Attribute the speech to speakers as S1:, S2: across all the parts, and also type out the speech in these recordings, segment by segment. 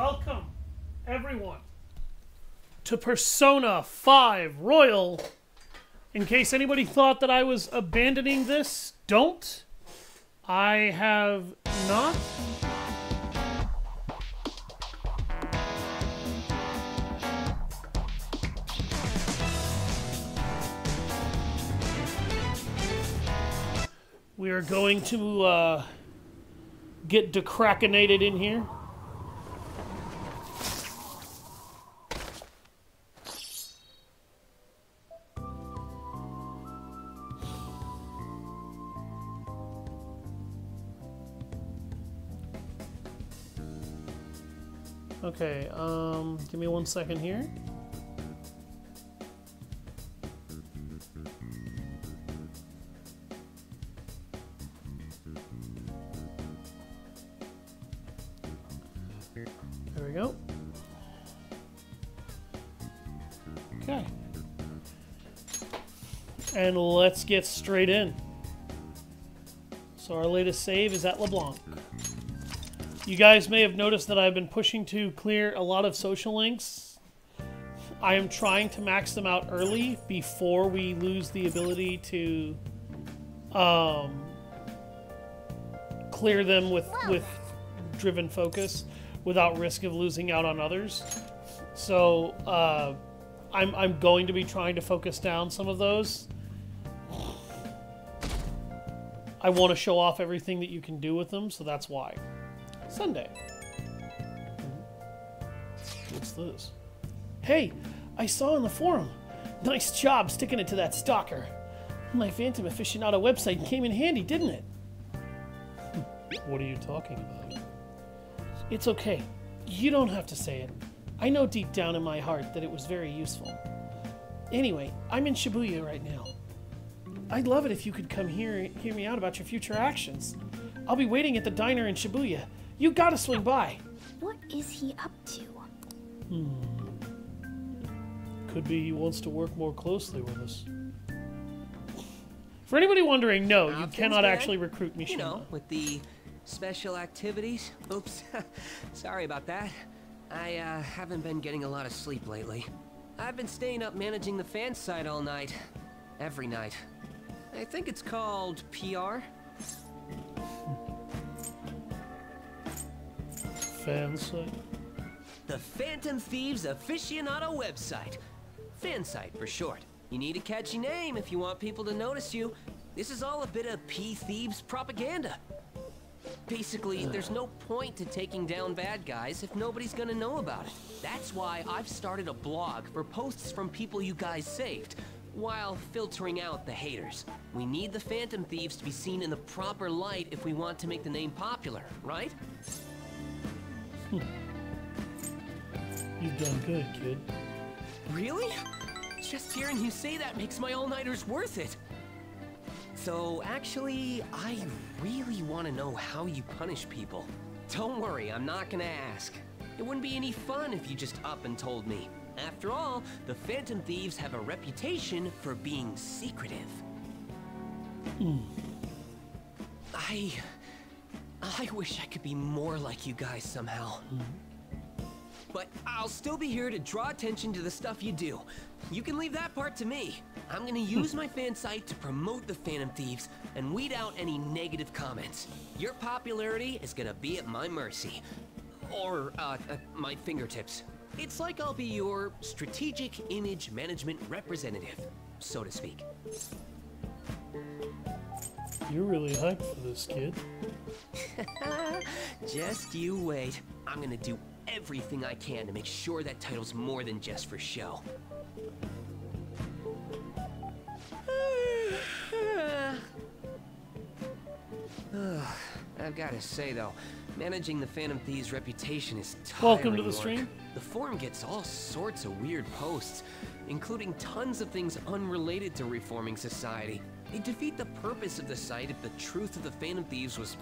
S1: Welcome, everyone, to Persona 5 Royal. In case anybody thought that I was abandoning this, don't. I have not. We are going to get decracinated in here. Okay, give me 1 second here. There we go. Okay. And let's get straight in. So our latest save is at LeBlanc. You guys may have noticed that I've been pushing to clear a lot of social links. I am trying to max them out early before we lose the ability to clear them with driven focus without risk of losing out on others. So I'm going to be trying to focus down some of those. I want to show off everything that you can do with them, so that's why. Sunday. What's this? Hey, I saw on the forum. Nice job sticking it to that stalker. My Phantom Aficionado website came in handy, didn't it? What are you talking about? It's okay. You don't have to say it. I know deep down in my heart that it was very useful. Anyway, I'm in Shibuya right now. I'd love it if you could come hear me out about your future actions. I'll be waiting at the diner in Shibuya. You gotta swing by.
S2: What is he up to?
S1: Could be he wants to work more closely with us. For anybody wondering, no, you cannot actually recruit Mishima.
S3: You know, with the special activities. Oops. Sorry about that. I haven't been getting a lot of sleep lately. I've been staying up managing the fan site all night. Every night. I think it's called PR.
S1: Fan site?
S3: The Phantom Thieves aficionado website. Fan site for short. You need a catchy name if you want people to notice you. This is all a bit of P-Thieves propaganda. Basically, there's no point to taking down bad guys if nobody's gonna know about it. That's why I've started a blog for posts from people you guys saved, while filtering out the haters. We need the Phantom Thieves to be seen in the proper light if we want to make the name popular, right?
S1: You've done good, kid.
S3: Really? Just hearing you say that makes my all-nighters worth it. So, actually, I really want to know how you punish people. Don't worry, I'm not gonna ask. It wouldn't be any fun if you just up and told me. After all, the Phantom Thieves have a reputation for being secretive. I wish I could be more like you guys somehow. But I'll still be here to draw attention to the stuff you do. You can leave that part to me. I'm gonna use my fan site to promote the Phantom Thieves and weed out any negative comments. Your popularity is gonna be at my mercy. Or, my fingertips. It's like I'll be your strategic image management representative, so to speak.
S1: You're really hyped for this, kid.
S3: Just you wait. I'm gonna do everything I can to make sure that title's more than just for show. I've got to say though, managing the Phantom Thieves' reputation is tiring.
S1: Welcome to the
S3: work.
S1: stream.
S3: The forum gets all sorts of weird posts, including tons of things unrelated to reforming society. They defeat the purpose of the site if the truth of the Phantom Thieves was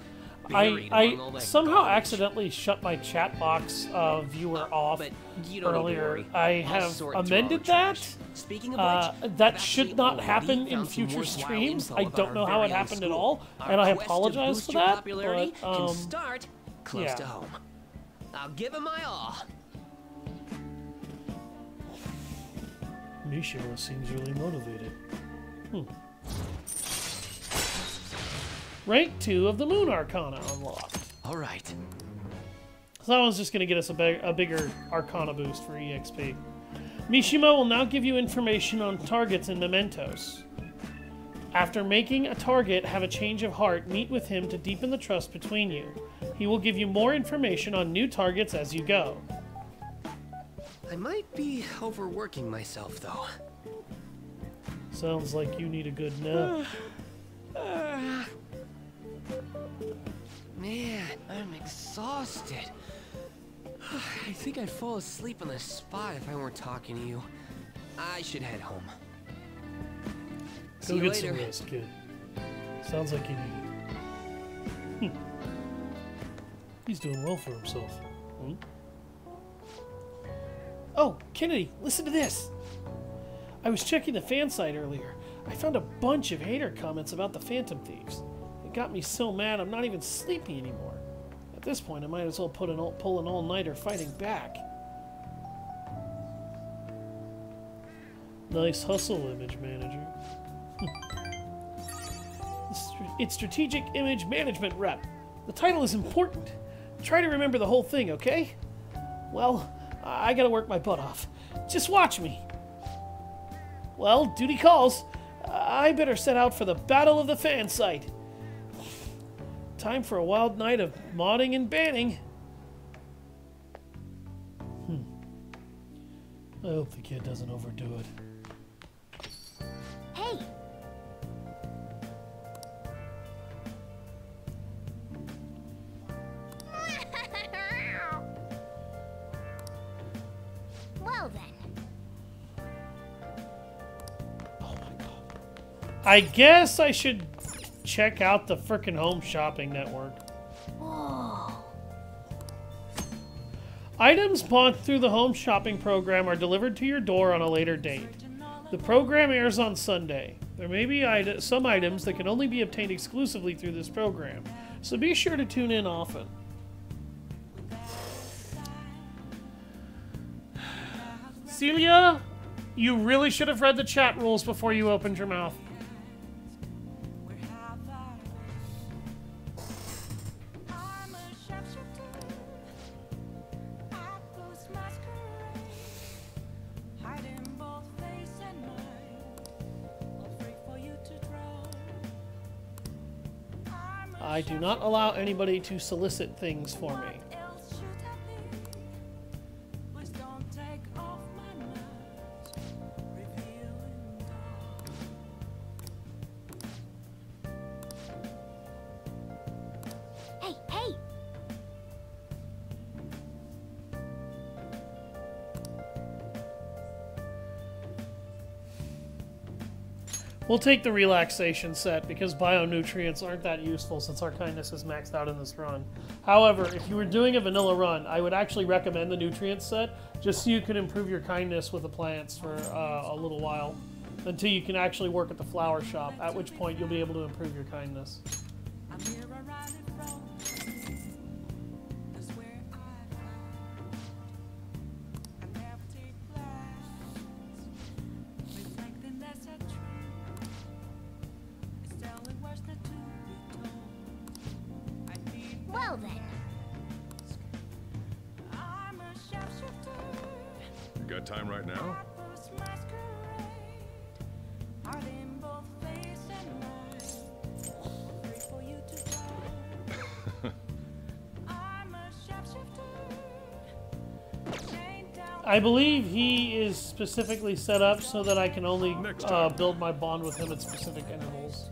S3: buried among all
S1: I
S3: that
S1: somehow
S3: garbage.
S1: accidentally shut my chat box viewer off
S3: But you don't need to
S1: earlier.
S3: worry.
S1: I
S3: I'll
S1: have
S3: sort through all
S1: amended
S3: the
S1: that.
S3: trash. Speaking of which,
S1: That
S3: I've
S1: should
S3: actually
S1: not happen
S3: already
S1: in
S3: found some
S1: future
S3: worthwhile
S1: streams.
S3: info
S1: I
S3: about
S1: don't
S3: our
S1: know how it
S3: very own
S1: happened at
S3: school.
S1: all,
S3: Our
S1: and I
S3: quest to
S1: apologize
S3: boost
S1: for
S3: your
S1: that.
S3: popularity
S1: But
S3: can start close
S1: yeah.
S3: to home. I'll give it my all.
S1: Nishio seems really motivated. Rank 2 of the Moon Arcana unlocked.
S3: All right.
S1: So that one's just going to get us a bigger Arcana boost for EXP. Mishima will now give you information on targets and mementos. After making a target have a change of heart, meet with him to deepen the trust between you. He will give you more information on new targets as you go.
S3: I might be overworking myself, though.
S1: Sounds like you need a good nap.
S3: Man, I'm exhausted. I think I'd fall asleep on the spot if I weren't talking to you. I should head home. See
S1: Go
S3: you
S1: get
S3: later.
S1: some rest, kid. Sounds like you need it. He's doing well for himself. Oh, Kennedy, listen to this. I was checking the fan site earlier. I found a bunch of hater comments about the Phantom Thieves. It got me so mad I'm not even sleepy anymore. At this point, I might as well pull an all-nighter fighting back. Nice hustle, Image Manager. It's Strategic Image Management Rep. The title is important. Try to remember the whole thing, okay? Well, I gotta work my butt off. Just watch me. Well, duty calls. I better set out for the Battle of the Fan Site. Time for a wild night of modding and banning. I hope the kid doesn't overdo it.
S2: Hey! Well then.
S1: Oh my god. I guess I should check out the frickin' home shopping network.
S2: Whoa.
S1: Items bought through the home shopping program are delivered to your door on a later date. The program airs on Sunday. There may be some items that can only be obtained exclusively through this program, so be sure to tune in often. Celia, you really should have read the chat rules before you opened your mouth. I do not allow anybody to solicit things for me.
S2: Hey, hey!
S1: We'll take the relaxation set because bionutrients aren't that useful since our kindness is maxed out in this run. However, if you were doing a vanilla run, I would actually recommend the nutrient set just so you can improve your kindness with the plants for a little while until you can actually work at the flower shop, at which point you'll be able to improve your kindness.
S2: Well then.
S4: You got time right now?
S1: I believe he is specifically set up so that I can only build my bond with him at specific intervals.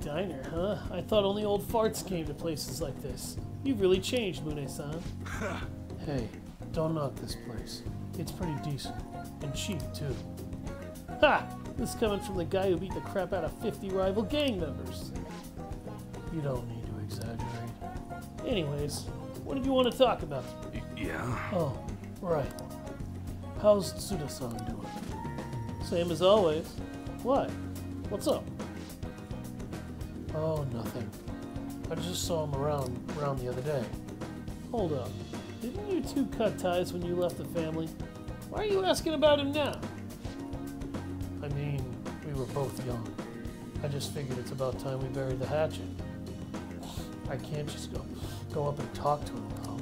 S1: diner, huh? I thought only old farts came to places like this. You've really changed, Mune-san. Hey, don't knock this place. It's pretty decent. And cheap, too. Ha! This is coming from the guy who beat the crap out of 50 rival gang members. You don't need to exaggerate. Anyways, what did you want to talk about?
S4: Yeah?
S1: Oh, right. How's Tsuda-san doing? Same as always. What? What's up? Oh, nothing. I just saw him around the other day. Hold up. Didn't you two cut ties when you left the family? Why are you asking about him now? I mean, we were both young. I just figured it's about time we buried the hatchet. I can't just go up and talk to him, though.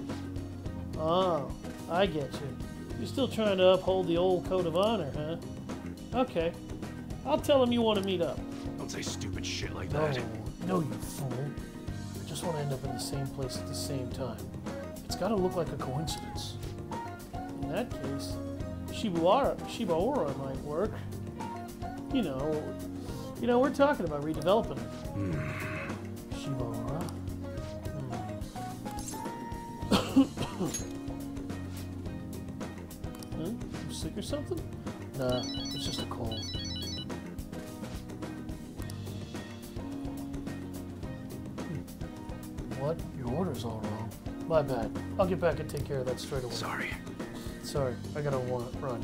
S1: Oh, I get you. You're still trying to uphold the old code of honor, huh? Okay. I'll tell him you want to meet up.
S4: Don't say stupid shit like that.
S1: No, you fool. I just want to end up in the same place at the same time. It's got to look like a coincidence. In that case, Shiba Ora might work. You know, we're talking about redeveloping it. Shiba Ora? Huh? You sick or something? Nah, it's just a cold. What? Your order's all wrong. My bad. I'll get back and take care of that straight away. Sorry, I gotta run.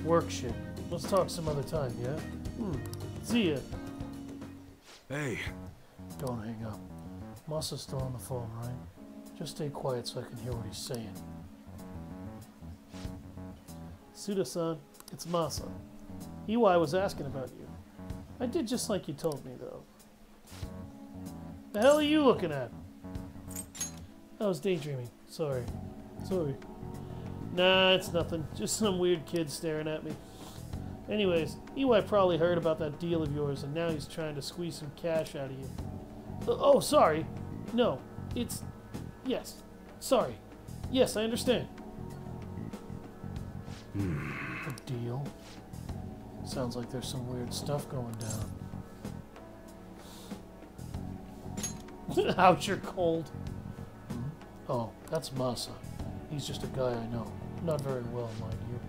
S1: Work shit. Let's talk some other time, yeah? See ya.
S4: Hey.
S1: Don't hang up. Masa's still on the phone, right? Just stay quiet so I can hear what he's saying. Tsuda-san, it's Masa. Iwai was asking about you. I did just like you told me, though. The hell are you looking at? I was daydreaming. Sorry. Nah, it's nothing. Just some weird kid staring at me. Anyways, Iwai probably heard about that deal of yours, and now he's trying to squeeze some cash out of you. Oh, sorry. No, it's... Yes. Sorry. Yes, I understand. The deal? Sounds like there's some weird stuff going down. Ouch, you're cold. Oh, that's Masa. He's just a guy I know. Not very well, mind you.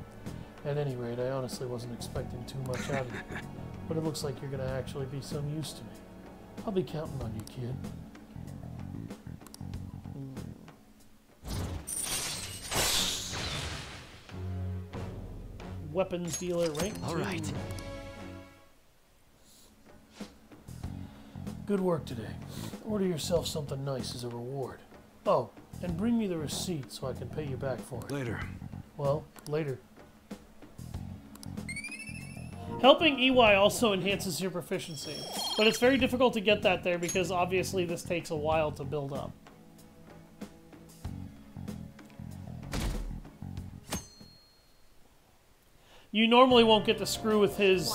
S1: At any rate, I honestly wasn't expecting too much out of you. But it looks like you're gonna actually be some use to me. I'll be counting on you, kid. Weapons dealer rank 2.
S3: All right.
S1: Good work today. Order yourself something nice as a reward. Oh, and bring me the receipt so I can pay you back for it.
S4: Later.
S1: Well, later. Helping Iwai also enhances your proficiency, but it's very difficult to get that there because obviously this takes a while to build up. You normally won't get to screw with his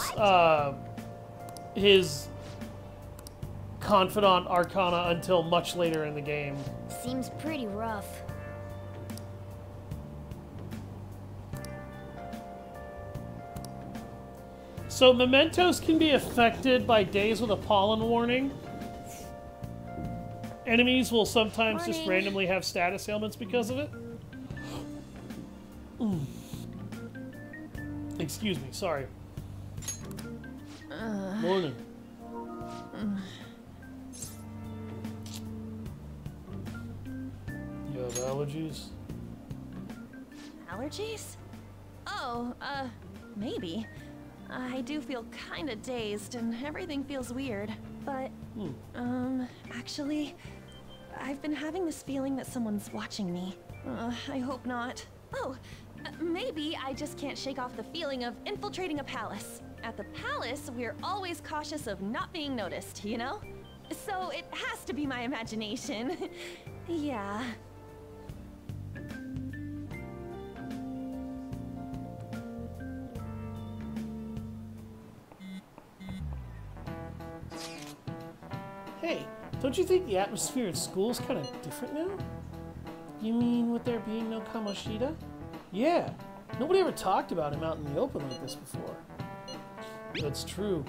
S1: confidant arcana until much later in the game.
S2: Seems pretty rough.
S1: So mementos can be affected by days with a pollen warning. Enemies will sometimes just randomly have status ailments because of it. Excuse me, sorry. Morning. You have allergies?
S5: Allergies? Oh, maybe. I do feel kinda dazed and everything feels weird. But, actually, I've been having this feeling that someone's watching me. I hope not. Oh, maybe I just can't shake off the feeling of infiltrating a palace. At the palace, we're always cautious of not being noticed, you know? So it has to be my imagination. Yeah.
S1: Hey, don't you think the atmosphere at school is kind of different now? You mean with there being no Kamoshida? Yeah, nobody ever talked about him out in the open like this before. That's true.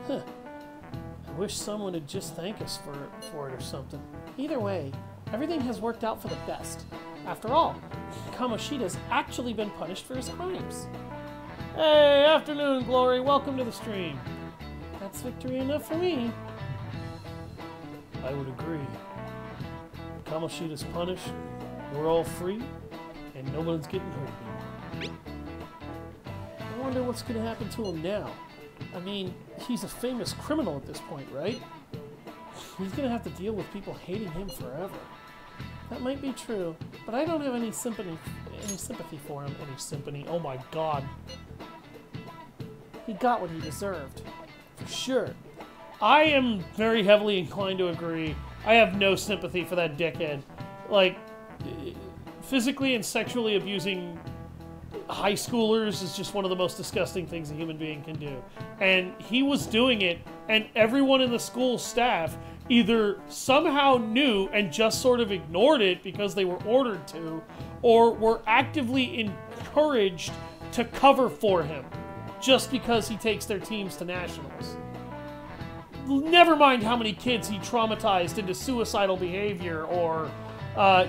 S1: Huh. At wish someone would just thank us for it or something. Either way, everything has worked out for the best. After all, Kamoshida's actually been punished for his crimes. Hey, afternoon, Glory. Welcome to the stream. That's victory enough for me. I would agree. Kamoshida's punished, we're all free, and no one's getting hurt anymore. I wonder what's going to happen to him now. I mean, he's a famous criminal at this point, right? He's going to have to deal with people hating him forever. That might be true, but I don't have any sympathy for him. Any sympathy? Oh my god. He got what he deserved. For sure. I am very heavily inclined to agree. I have no sympathy for that dickhead. Like, physically and sexually abusing high schoolers is just one of the most disgusting things a human being can do. And he was doing it, and everyone in the school staff either somehow knew and just sort of ignored it because they were ordered to, or were actively encouraged to cover for him just because he takes their teams to nationals. Never mind how many kids he traumatized into suicidal behavior or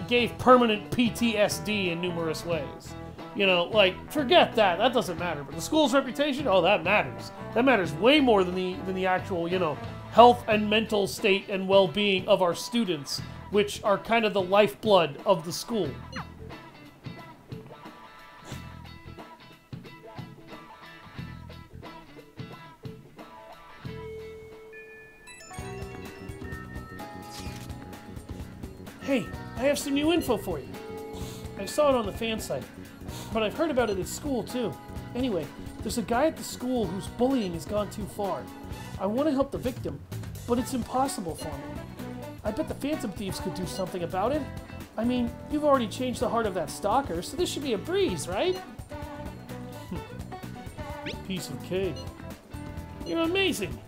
S1: gave permanent PTSD in numerous ways. You know, like, forget that. That doesn't matter. But the school's reputation, oh, that matters. That matters way more than the actual, you know, health and mental state and well-being of our students, which are kind of the lifeblood of the school. Hey, I have some new info for you. I saw it on the fan site, but I've heard about it at school too. Anyway, there's a guy at the school whose bullying has gone too far. I want to help the victim, but it's impossible for me. I bet the Phantom Thieves could do something about it. I mean, you've already changed the heart of that stalker, so this should be a breeze, right? Piece of cake. You're amazing!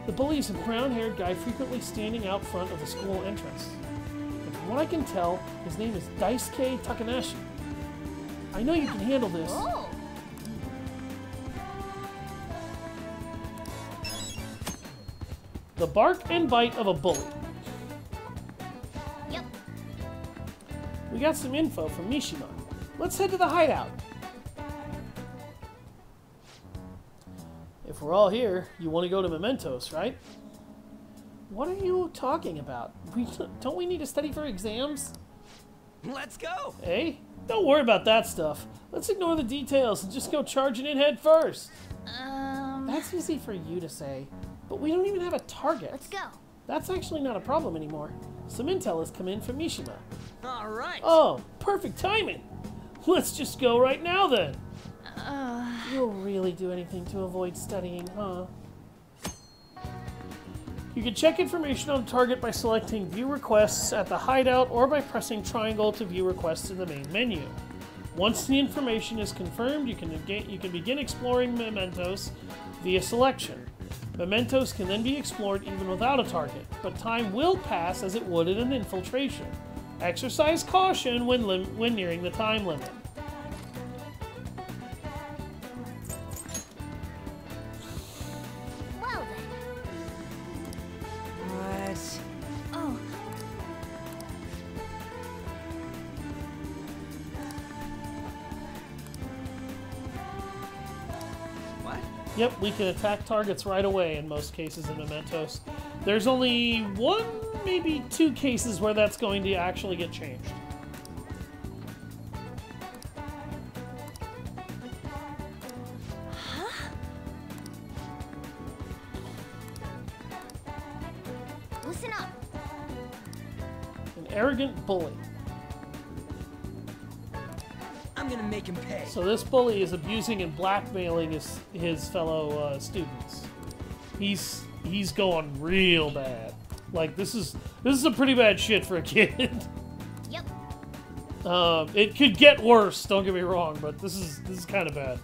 S1: The bully is a brown-haired guy frequently standing out front of the school entrance. And from what I can tell, his name is Daisuke Takanashi. I know you can handle this.
S2: Oh.
S1: The bark and bite of a bully.
S2: Yep.
S1: We got some info from Mishima. Let's head to the hideout. If we're all here, you want to go to Mementos, right? What are you talking about? Don't we need to study for exams?
S3: Let's go!
S1: Eh? Don't worry about that stuff. Let's ignore the details and just go charging in head first. That's easy for you to say, but we don't even have a target.
S2: Let's go.
S1: That's actually not a problem anymore. Some intel has come in from Mishima.
S3: All right.
S1: Oh, perfect timing. Let's just go right now then. You'll really do anything to avoid studying, huh? You can check information on the target by selecting View Requests at the hideout or by pressing triangle to view requests in the main menu. Once the information is confirmed, you can begin exploring Mementos via selection. Mementos can then be explored even without a target, but time will pass as it would in an infiltration. Exercise caution when nearing the time limit.
S2: Well then.
S3: What?
S5: Oh,
S3: What?
S1: Yep, we can attack targets right away in most cases in Mementos. There's only one, maybe two cases where that's going to actually get changed.
S2: Listen up.
S1: An arrogant bully.
S3: I'm gonna make him pay.
S1: So this bully is abusing and blackmailing his fellow students. He's going real bad. Like this is some pretty bad shit for a kid.
S2: Yep.
S1: It could get worse. Don't get me wrong, but this is kind of bad.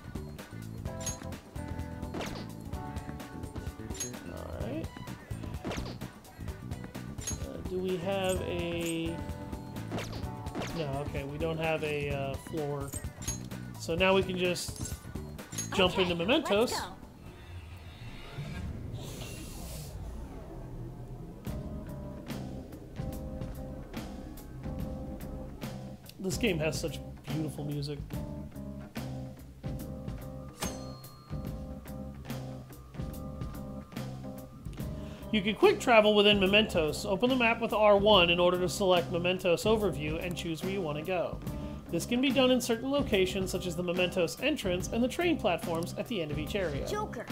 S1: All right. Do we have a? No. Okay, we don't have a floor. So now we can just jump
S2: Okay,
S1: into Mementos.
S2: let's go.
S1: This game has such beautiful music. You can quick travel within Mementos. Open the map with R1 in order to select Mementos Overview and choose where you want to go. This can be done in certain locations such as the Mementos entrance and the train platforms at the end of each area.
S2: Joker.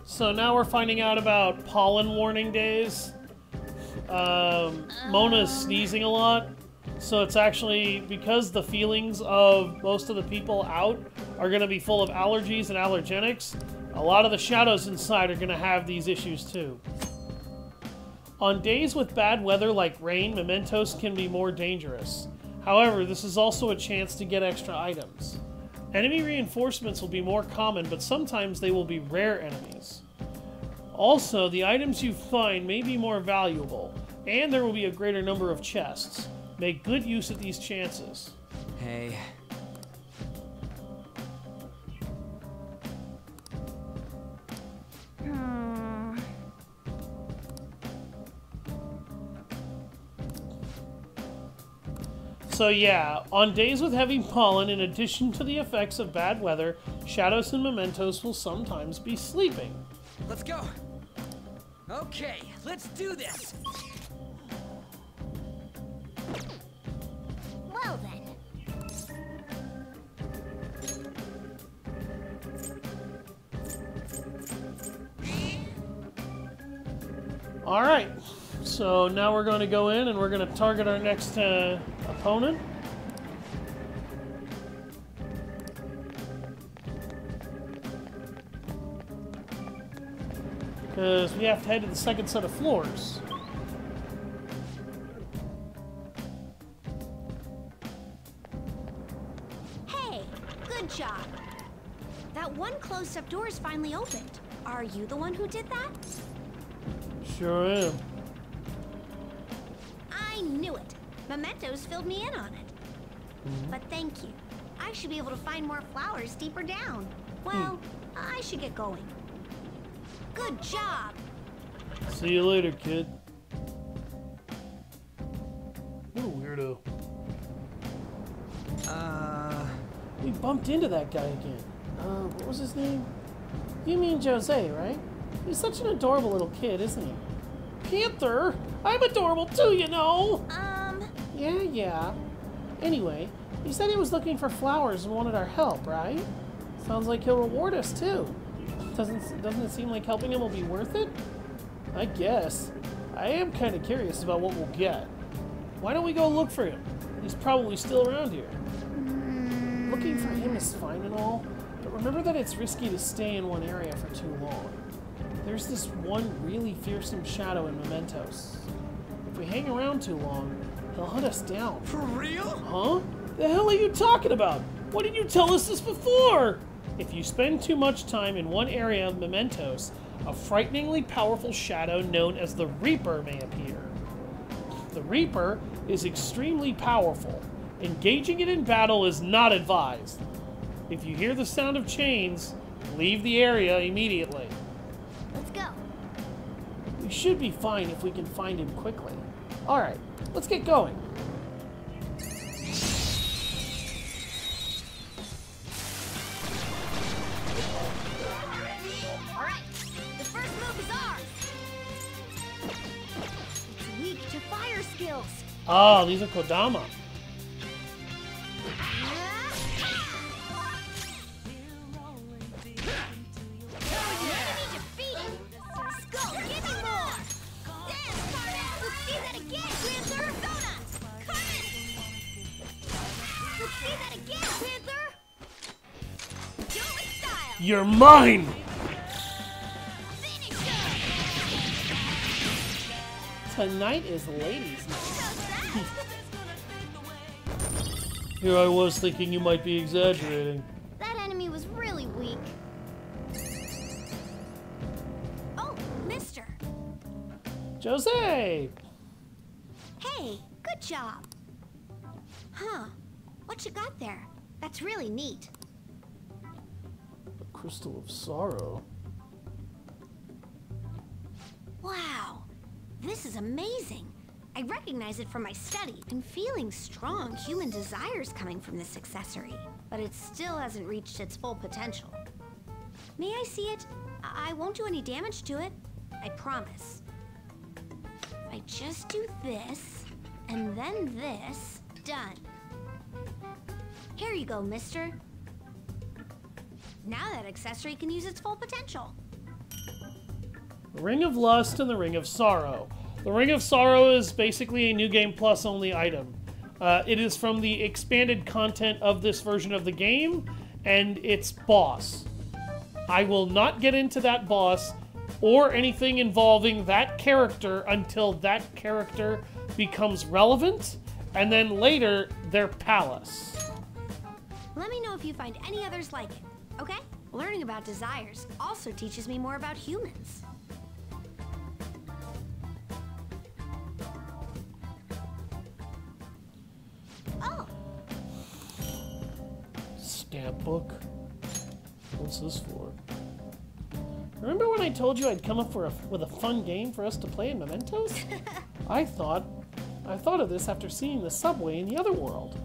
S1: So now we're finding out about pollen warning days. Mona's sneezing a lot. So it's actually because the feelings of most of the people out are going to be full of allergies and allergenics. A lot of the shadows inside are going to have these issues too. On days with bad weather like rain, Mementos can be more dangerous. However, this is also a chance to get extra items. Enemy reinforcements will be more common, but sometimes they will be rare enemies. Also, the items you find may be more valuable, and there will be a greater number of chests. Make good use of these chances.
S3: Hey.
S1: So yeah, on days with heavy pollen, in addition to the effects of bad weather, shadows and Mementos will sometimes be sleeping.
S3: Let's go. Okay, let's do this.
S2: Well then.
S1: Alright, so now we're going to go in and we're going to target our next opponent. Because we have to head to the second set of floors.
S2: Hey, good job. That one closed-up door is finally opened. Are you the one who did that?
S1: Sure am.
S2: I knew it. Mementos filled me in on it. But thank you. I should be able to find more flowers deeper down. Well, I should get going. Good job.
S1: See you later, kid. What a weirdo. We bumped into that guy again. What was his name? You mean Jose, right? He's such an adorable little kid, isn't he? Panther! I'm adorable too, you know! Yeah. Anyway, he said he was looking for flowers and wanted our help, right? Sounds like he'll reward us too. Doesn't it seem like helping him will be worth it? I guess. I am kind of curious about what we'll get. Why don't we go look for him? He's probably still around here. Looking for him is fine and all, but remember that it's risky to stay in one area for too long. There's this one really fearsome shadow in Mementos. If we hang around too long, he'll hunt us down.
S3: For real?
S1: Huh? The hell are you talking about? Why didn't you tell us this before? If you spend too much time in one area of Mementos, a frighteningly powerful shadow known as the Reaper may appear. The Reaper is extremely powerful. Engaging it in battle is not advised. If you hear the sound of chains, leave the area immediately.
S2: Let's go.
S1: We should be fine if we can find him quickly. Alright, let's get going.
S2: Alright, the first move is ours. It's weak to fire skills.
S1: Ah, these are Kodama. You're mine! Tonight is ladies' night. Here I was thinking you might be exaggerating.
S2: That enemy was really weak. Oh, mister.
S1: Jose!
S2: Hey, good job. Huh. What you got there? That's really neat.
S1: Crystal of Sorrow.
S2: Wow, this is amazing. I recognize it from my study. I'm feeling strong human desires coming from this accessory, but it still hasn't reached its full potential. May I see it? I won't do any damage to it. I promise. If I just do this, and then this, done. Here you go, mister. Now that accessory can use its full potential.
S1: The Ring of Lust and the Ring of Sorrow. The Ring of Sorrow is basically a New Game Plus only item. It is from the expanded content of this version of the game, and its boss. I will not get into that boss or anything involving that character until that character becomes relevant, and then later, their palace.
S2: Let me know if you find any others like it, okay? Learning about desires also teaches me more about humans. Oh,
S1: Stamp book? What's this for? Remember when I told you I'd come up with a fun game for us to play in Mementos? I thought of this after seeing the subway in the other world.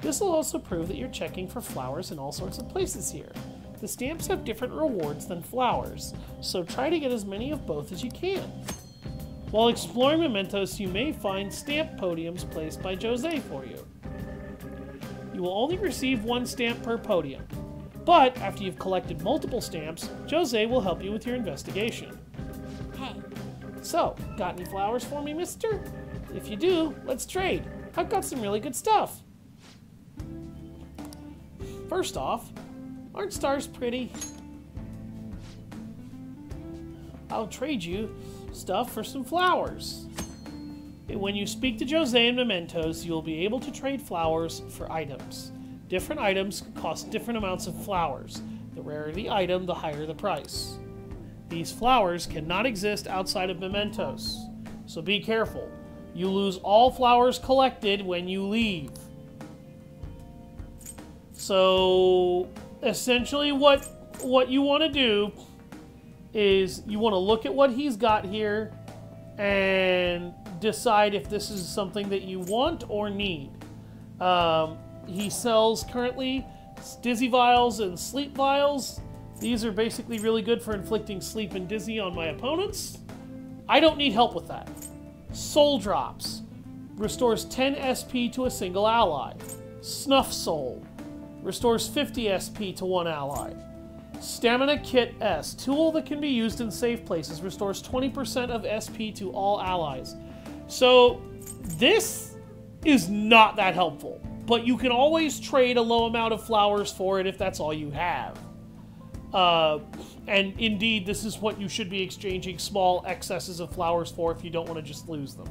S1: This will also prove that you're checking for flowers in all sorts of places here. The stamps have different rewards than flowers, so try to get as many of both as you can. While exploring Mementos, you may find stamp podiums placed by Jose for you. You will only receive one stamp per podium, but after you've collected multiple stamps, Jose will help you with your investigation.
S2: hey,
S1: So, got any flowers for me, mister? If you do, let's trade. I've got some really good stuff. First off, aren't stars pretty? I'll trade you stuff for some flowers. When you speak to Jose in Mementos, you'll be able to trade flowers for items. Different items cost different amounts of flowers. The rarer the item, the higher the price. These flowers cannot exist outside of Mementos, so be careful. You lose all flowers collected when you leave. So, essentially what you want to do is you want to look at what he's got here and decide if this is something that you want or need. He sells currently dizzy vials and sleep vials. These are basically really good for inflicting sleep and dizzy on my opponents. I don't need help with that. Soul Drops. Restores 10 SP to a single ally. Snuff Soul. Restores 50 SP to one ally. Stamina Kit S. Tool that can be used in safe places. Restores 20% of SP to all allies. So, this is not that helpful. But you can always trade a low amount of flowers for it if that's all you have. And indeed, this is what you should be exchanging small excesses of flowers for if you don't want to just lose them.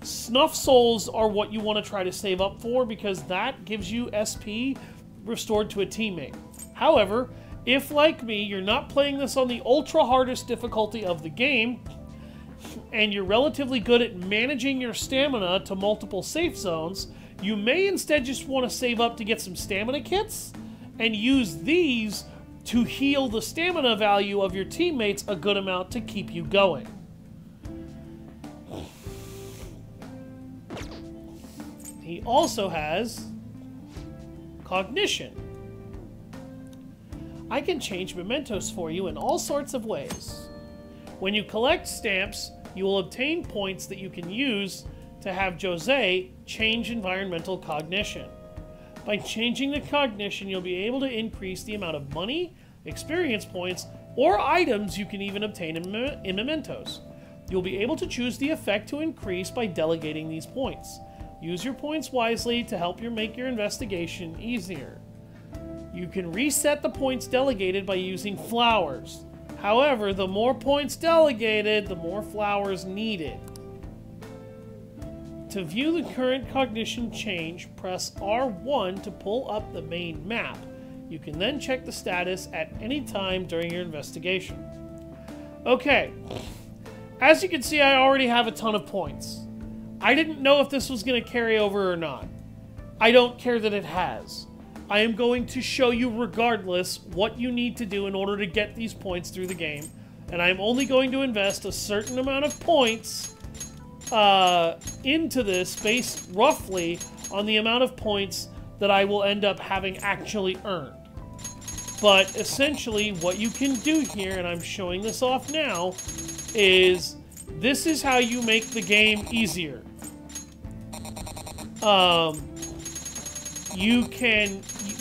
S1: Snuff Souls are what you want to try to save up for because that gives you SP restored to a teammate. However, if, like me, you're not playing this on the ultra hardest difficulty of the game, and you're relatively good at managing your stamina to multiple safe zones, you may instead just want to save up to get some stamina kits and use these to heal the stamina value of your teammates a good amount to keep you going. He also has Cognition. I can change mementos for you in all sorts of ways. When you collect stamps, you will obtain points that you can use to have Jose change environmental cognition. By changing the cognition, you'll be able to increase the amount of money, experience points, or items you can even obtain in mementos. You'll be able to choose the effect to increase by delegating these points. Use your points wisely to help you make your investigation easier. You can reset the points delegated by using flowers. However, the more points delegated, the more flowers needed. To view the current cognition change, press R1 to pull up the main map. You can then check the status at any time during your investigation. Okay, as you can see, I already have a ton of points. I didn't know if this was going to carry over or not. I don't care that it has. I am going to show you regardless what you need to do in order to get these points through the game. And I'm only going to invest a certain amount of points into this based roughly on the amount of points that I will end up having actually earned. But essentially what you can do here, and I'm showing this off now, is this is how you make the game easier.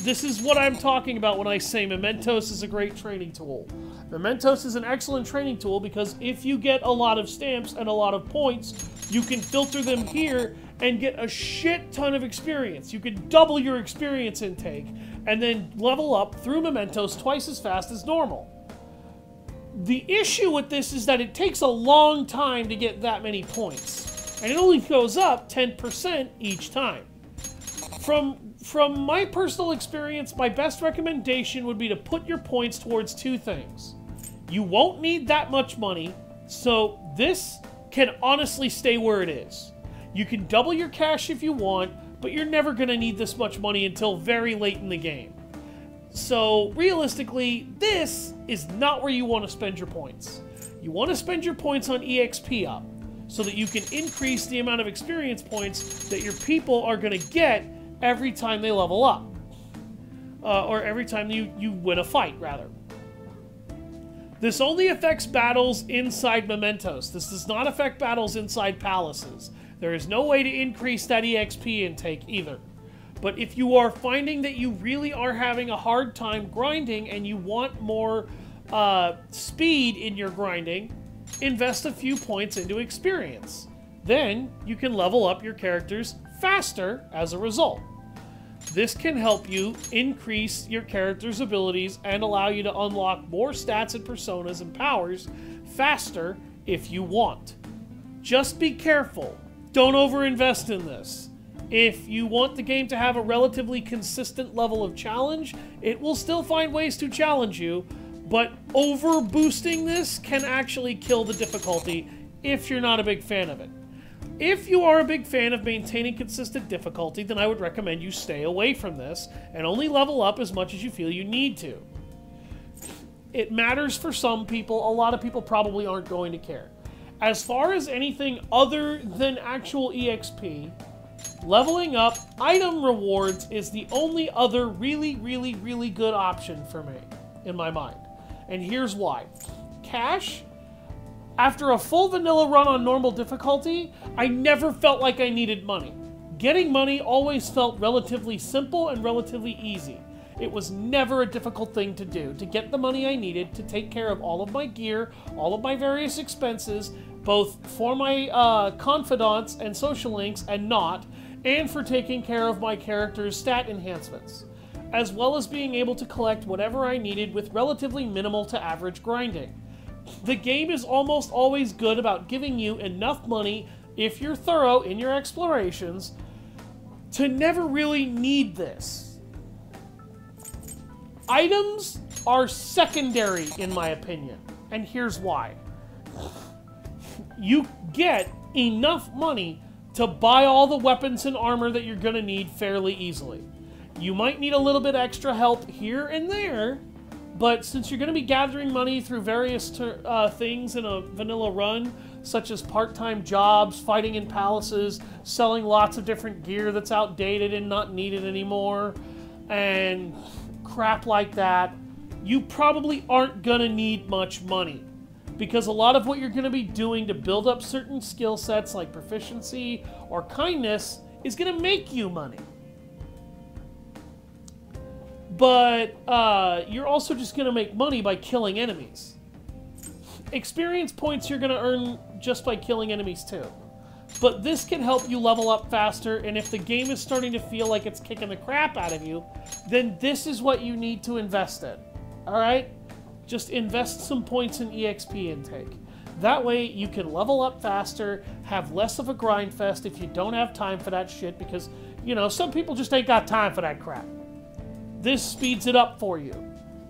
S1: This is what I'm talking about when I say Mementos is a great training tool. Mementos is an excellent training tool because if you get a lot of stamps and a lot of points, you can filter them here and get a shit ton of experience. You can double your experience intake and then level up through Mementos twice as fast as normal. The issue with this is that it takes a long time to get that many points, and it only goes up 10% each time. From my personal experience, my best recommendation would be to put your points towards two things. You won't need that much money, so this can honestly stay where it is. You can double your cash if you want, but you're never going to need this much money until very late in the game. So realistically, this is not where you want to spend your points. You want to spend your points on EXP up, so that you can increase the amount of experience points that your people are going to get every time they level up. Or every time you win a fight, rather. This only affects battles inside Mementos. This does not affect battles inside palaces. There is no way to increase that EXP intake either. But if you are finding that you really are having a hard time grinding and you want more speed in your grinding, invest a few points into experience. Then you can level up your characters faster as a result. This can help you increase your character's abilities and allow you to unlock more stats and personas and powers faster if you want. Just be careful. Don't overinvest in this. If you want the game to have a relatively consistent level of challenge, it will still find ways to challenge you, but over boosting this can actually kill the difficulty if you're not a big fan of it. If you are a big fan of maintaining consistent difficulty, then I would recommend you stay away from this and only level up as much as you feel you need to. It matters for some people. A lot of people probably aren't going to care. As far as anything other than actual EXP, leveling up item rewards is the only other really good option for me, in my mind. And here's why. Cash, after a full vanilla run on normal difficulty, I never felt like I needed money. Getting money always felt relatively simple and relatively easy. It was never a difficult thing to do, to get the money I needed to take care of all of my gear, all of my various expenses, both for my confidants and social links and not, and for taking care of my character's stat enhancements, as well as being able to collect whatever I needed with relatively minimal to average grinding. The game is almost always good about giving you enough money, if you're thorough in your explorations, to never really need this. Items are secondary in my opinion, and here's why. You get enough money to buy all the weapons and armor that you're going to need fairly easily. You might need a little bit extra help here and there, but since you're going to be gathering money through various things in a vanilla run, such as part-time jobs, fighting in palaces, selling lots of different gear that's outdated and not needed anymore, and crap like that, you probably aren't going to need much money. Because a lot of what you're going to be doing to build up certain skill sets like proficiency or kindness is going to make you money. But you're also just going to make money by killing enemies. Experience points you're going to earn just by killing enemies too. But this can help you level up faster, and if the game is starting to feel like it's kicking the crap out of you, then this is what you need to invest in. Alright? Just invest some points in EXP intake. That way you can level up faster, have less of a grind fest if you don't have time for that shit, because, you know, some people just ain't got time for that crap. This speeds it up for you.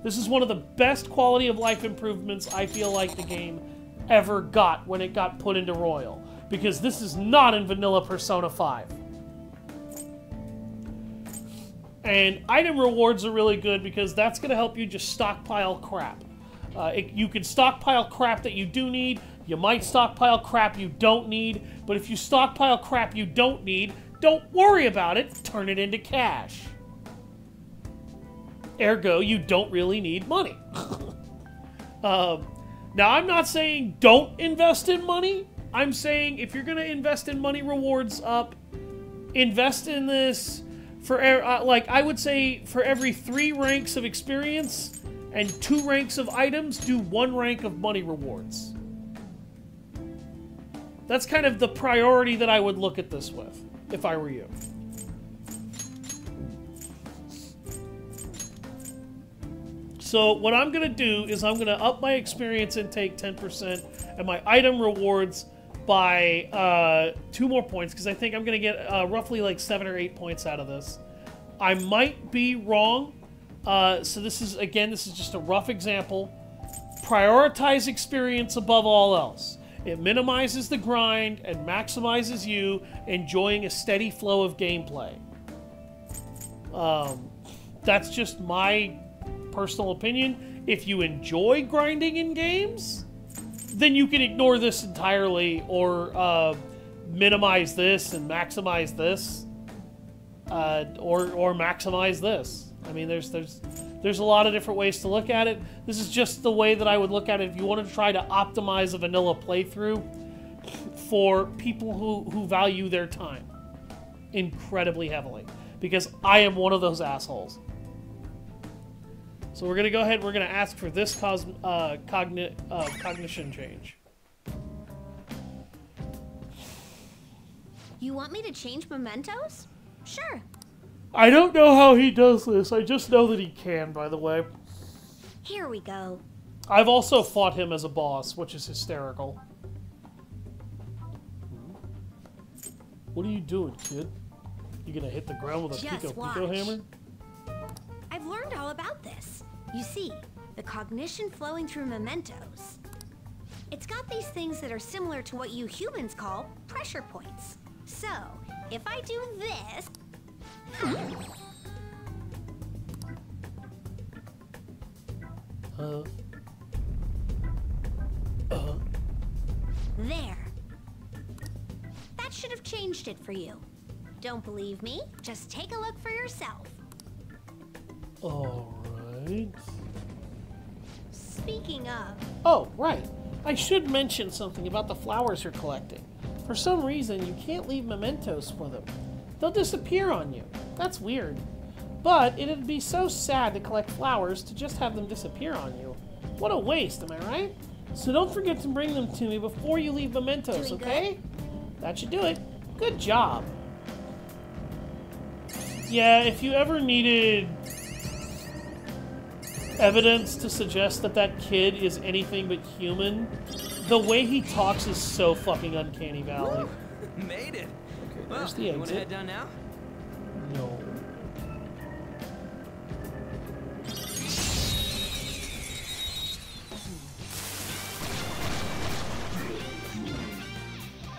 S1: This is one of the best quality of life improvements I feel like the game ever got when it got put into Royal, because this is not in vanilla Persona 5. And item rewards are really good because that's going to help you just stockpile crap. You can stockpile crap that you do need. You might stockpile crap you don't need. But if you stockpile crap you don't need, don't worry about it. Turn it into cash. Ergo, you don't really need money. Now, I'm not saying don't invest in money. I'm saying if you're going to invest in money rewards up, invest in this for, like, I would say for every 3 ranks of experience and 2 ranks of items, do 1 rank of money rewards. That's kind of the priority that I would look at this with, if I were you. So what I'm going to do is I'm going to up my experience intake 10% and my item rewards by 2 more points, because I think I'm going to get roughly like 7 or 8 points out of this. I might be wrong. So this is just a rough example. Prioritize experience above all else. It minimizes the grind and maximizes you enjoying a steady flow of gameplay. That's just my personal opinion. If you enjoy grinding in games, then you can ignore this entirely, or minimize this and maximize this, or maximize this. I mean, there's a lot of different ways to look at it. This is just the way that I would look at it if you wanted to try to optimize a vanilla playthrough for people who value their time incredibly heavily, because I am one of those assholes. So we're going to go ahead, we're going to ask for this cognition change.
S2: You want me to change mementos? Sure.
S1: I don't know how he does this. I just know that he can, by the way.
S2: Here we go.
S1: I've also fought him as a boss, which is hysterical. What are you doing, kid? You gonna hit the ground with a pico hammer?
S2: I've learned all about this. You see, the cognition flowing through mementos. It's got these things that are similar to what you humans call pressure points. So, if I do this... There. That should have changed it for you. Don't believe me? Just take a look for yourself.
S1: Alright.
S2: Speaking of...
S1: Oh, right. I should mention something about the flowers you're collecting. For some reason, you can't leave mementos for them. They'll disappear on you. That's weird. But it'd be so sad to collect flowers to just have them disappear on you. What a waste, am I right? So don't forget to bring them to me before you leave mementos, okay? That should do it. Good job. Yeah, if you ever needed evidence to suggest that that kid is anything but human, the way he talks is so fucking uncanny valley.
S3: Made it.
S1: Okay, there's the
S3: You wanna
S1: exit.
S3: head down now?
S1: No.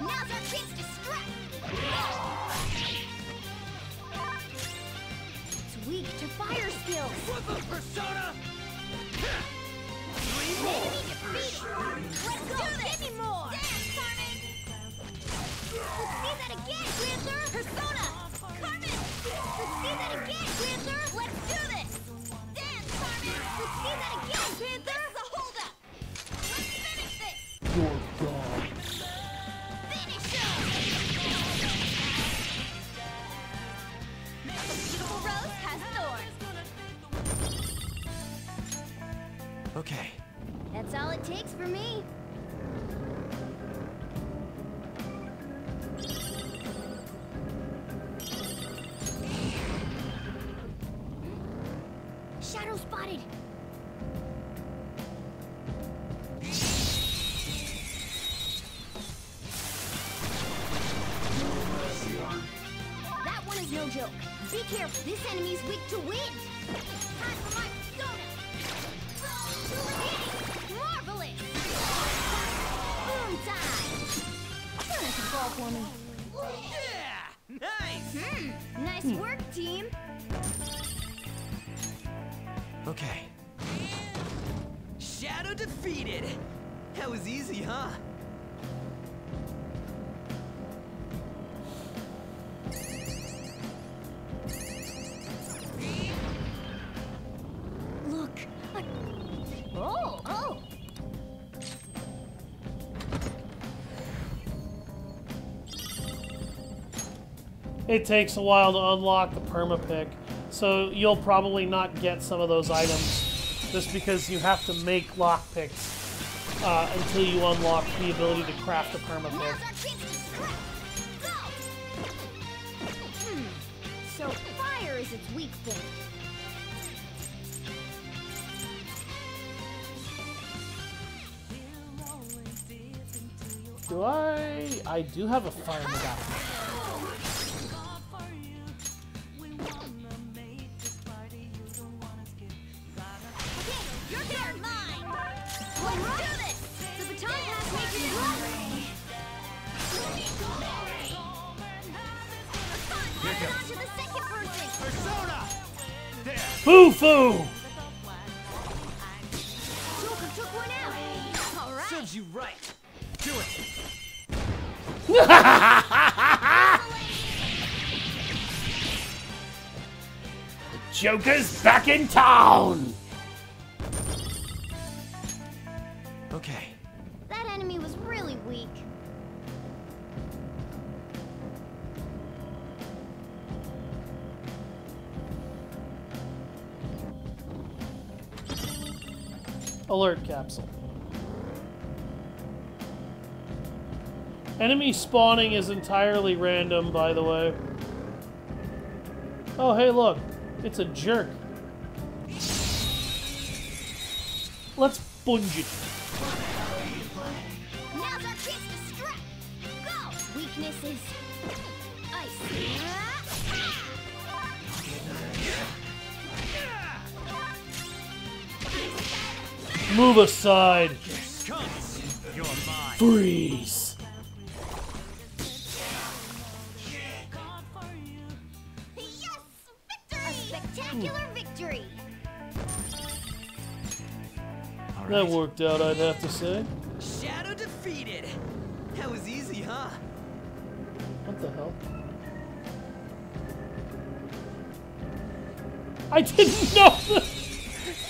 S2: Now's our chance to strike! It's weak to fire skills.
S3: Flip of persona!
S2: Enemy defeated! Let's go! Give me more! Dance, Carmen! Let's see that again, Panther! Persona! Carmen! Let's see that again, Panther! Let's do this! Dance, Carmen! Let's see that again, Panther! This is a holdup! Let's finish this!
S1: You're gone.
S2: Finish him! The beautiful rose has thorns.
S3: Okay.
S2: That's all it takes for me. Shadow spotted. That one is no joke. Be careful. This enemy's weak to wind. Time for my persona. Marvelous! Boom time! Turn it to ball for me.
S3: Yeah! Nice!
S2: Nice Nice work, team.
S3: Okay. Shadow defeated. That was easy, huh?
S2: Look. Oh.
S1: It takes a while to unlock the permapick, so you'll probably not get some of those items just because you have to make lockpicks until you unlock the ability to craft a permapick.
S2: Now's our chance to strike. Go. So fire is its weak point.
S1: Do I do have a fire medallion.
S2: Your turn, mine. Let's do this. The baton has taken it right. On to the second person.
S4: Persona! There!
S1: Foo-foo!
S2: Joker took one out. All right.
S3: Serves you right. Do it.
S1: Joker's back in town!
S3: Okay.
S2: That enemy was really weak.
S1: Alert capsule. Enemy spawning is entirely random, by the way. Oh, hey, look. It's a jerk. Let's bunge it.
S2: Now's our chance to strike. Go. Weakness is ice.
S1: Move aside.
S4: Come! You're mine!
S1: Freeze.
S2: Yes! Victory! A spectacular victory.
S4: All
S1: That
S4: right.
S1: worked out, I'd have to say.
S3: Shadow defeated. That was easy, huh?
S1: What the hell? I didn't know that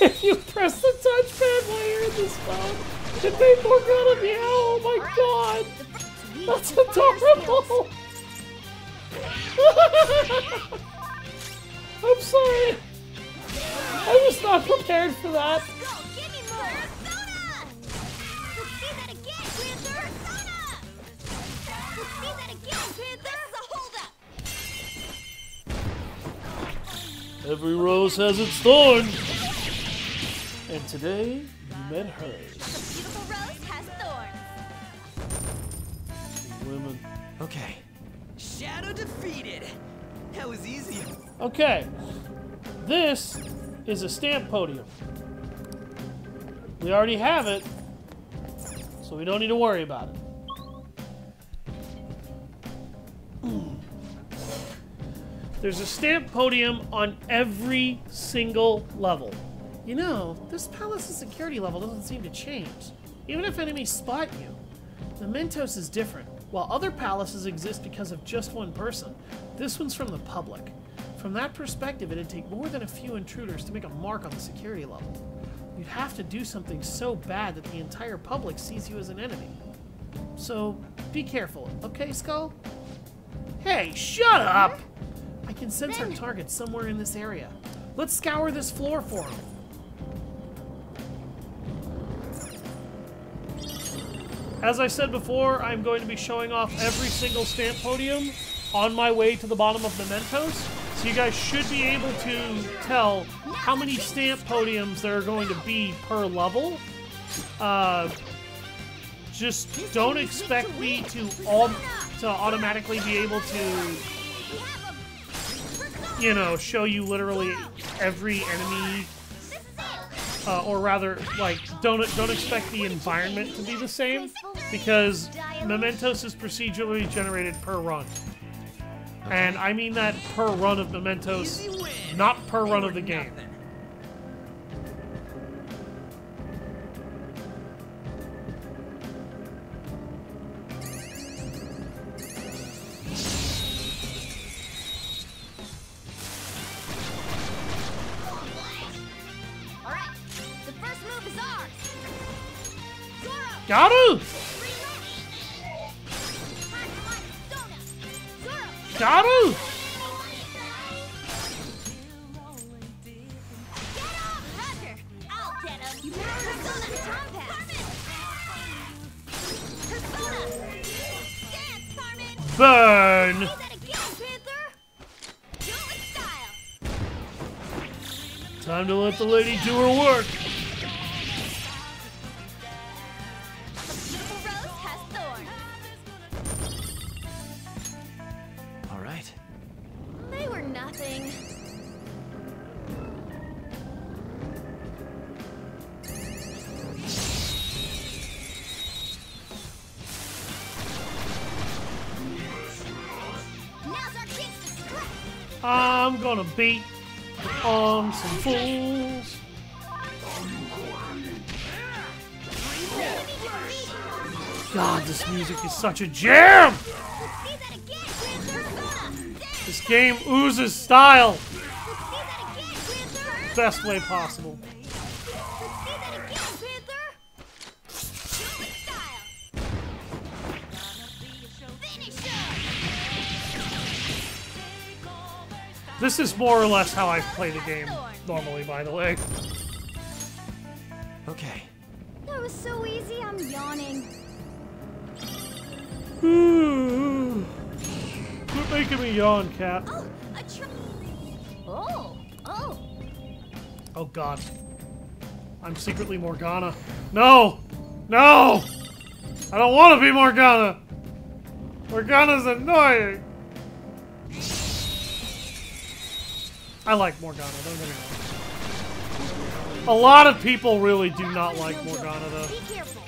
S1: if you press the touchpad while you're in this phone, it made more out of you. Oh my god! That's adorable! I'm sorry. I was not prepared for that.
S2: Go, give me more. Persona! Let's see that again, Panther. Persona! Let's see that again, Panther. This is a holdup.
S1: Every rose has its thorn. And today, you met hers.
S2: The beautiful rose has thorns.
S1: Women.
S3: Okay. Shadow defeated. That was easy.
S1: Okay. This is a stamp podium. We already have it, so we don't need to worry about it. There's a stamp podium on every single level. You know, this palace's security level doesn't seem to change. Even if enemies spot you. Mementos is different. While other palaces exist because of just one person, this one's from the public. From that perspective, it'd take more than a few intruders to make a mark on the security level. You'd have to do something so bad that the entire public sees you as an enemy. So, be careful, okay, Skull? Hey, shut up! I can sense our target somewhere in this area. Let's scour this floor for him. As I said before, I'm going to be showing off every single stamp podium on my way to the bottom of Mementos. So you guys should be able to tell how many stamp podiums there are going to be per level. Just don't expect me to automatically be able to, you know, show you literally every enemy. Or rather, like, don't expect the environment to be the same, because Mementos is procedurally generated per run. And I mean that per run of Mementos,
S3: Easy win.
S1: not per
S3: They
S1: run
S3: were
S1: of the game.
S3: nothing.
S2: All right, the first move is ours. Zoro,
S1: Got him!
S2: Zoro,
S1: Got him!
S2: get off, Roger. I'll get him. You Persona, Tom Persona. Dance, Carmen.
S1: Burn!
S2: Do that again, Panther. Do it with style.
S1: Time to let the lady do her work.
S2: A beautiful rose has thorns.
S3: All right.
S5: They were nothing.
S2: Now's our chance to strike.
S1: I'm gonna beat on some fools. God, this music is such a jam!
S2: See that again, Panther.
S1: This game oozes style.
S2: See that again, Panther.
S1: Best way possible.
S2: See that again, Panther. Do it with style. Finish her.
S1: This is more or less how I play the game normally, by the way.
S3: Okay.
S2: That was so easy, I'm yawning.
S1: Quit making me yawn, Cat.
S2: Oh, a Oh.
S1: Oh God. I'm secretly Morgana. No! No! I don't want to be Morgana! Morgana's annoying! I like Morgana, don't get me wrong. A lot of people really do not like Morgana, though.
S2: Be careful.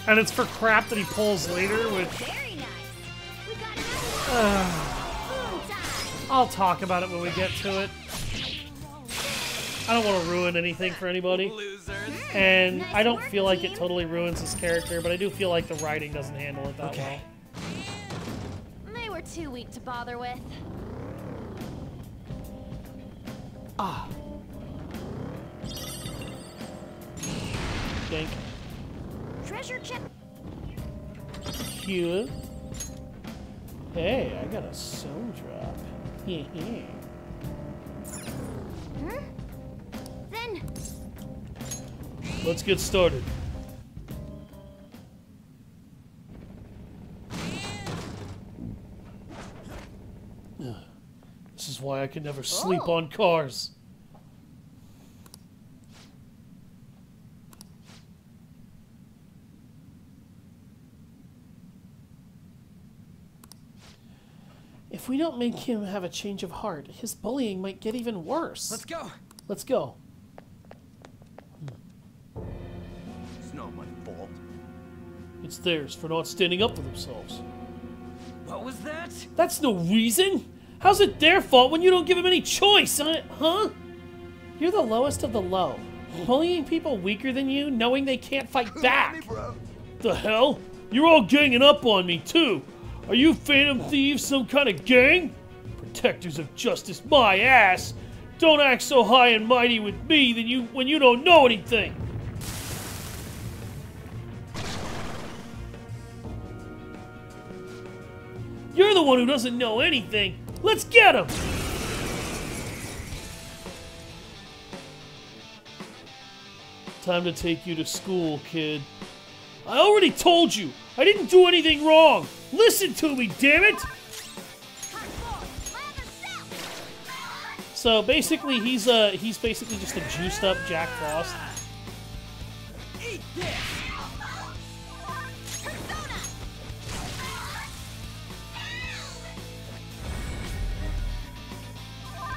S1: And it's for crap that he pulls later, which...
S2: Very nice. We got another boom time.
S1: I'll talk about it when we get to it. I don't want to ruin anything for anybody.
S3: Losers.
S1: And
S2: Nice
S1: I don't
S2: work,
S1: feel like it
S2: team.
S1: totally ruins his character, but I do feel like the writing doesn't handle it that
S3: Okay.
S5: They were too weak to bother with.
S1: well. Ah. Think.
S2: Treasure chest.
S1: Cute. Hey, I got a soul drop.
S2: Then
S1: Let's get started. Ugh. This is why I can never sleep on cars. If we don't make him have a change of heart, his bullying might get even worse.
S3: Let's go.
S1: Let's go.
S4: It's not my fault.
S1: It's theirs for not standing up for themselves.
S3: What was that?
S1: That's no reason! How's it their fault when you don't give them any choice, huh? You're the lowest of the low. Bullying people weaker than you, knowing they can't fight back. The hell? You're all ganging up on me, too. Are you Phantom Thieves, some kind of gang? Protectors of justice, my ass! Don't act so high and mighty with me when you don't know anything! You're the one who doesn't know anything! Let's get him! Time to take you to school, kid. I already told you! I didn't do anything wrong! Listen to me, damn it! So basically, he's basically just a juiced up Jack Frost.
S3: Eat this.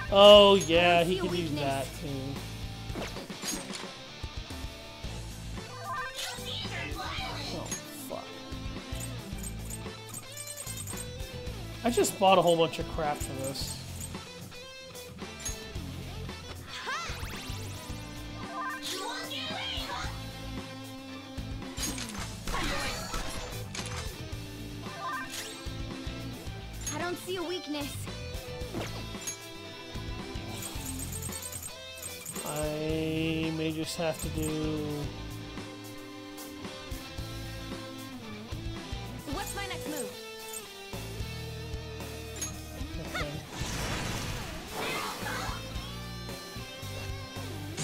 S1: Oh yeah, he can use that too. Oh fuck! I just bought a whole bunch of crap for this.
S2: I don't see a weakness.
S1: I may just have to do...
S2: What's my next move?
S1: Okay.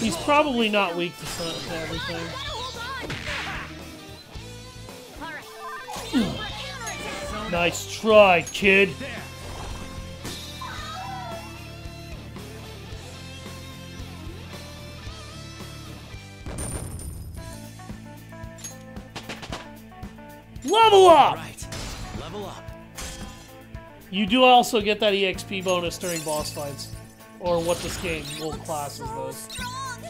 S1: He's probably not weak to everything. Nice try, kid. Level up!
S3: Right. Level up.
S1: You do also get that EXP bonus during boss fights. Or what this game will class as those.
S2: Strong.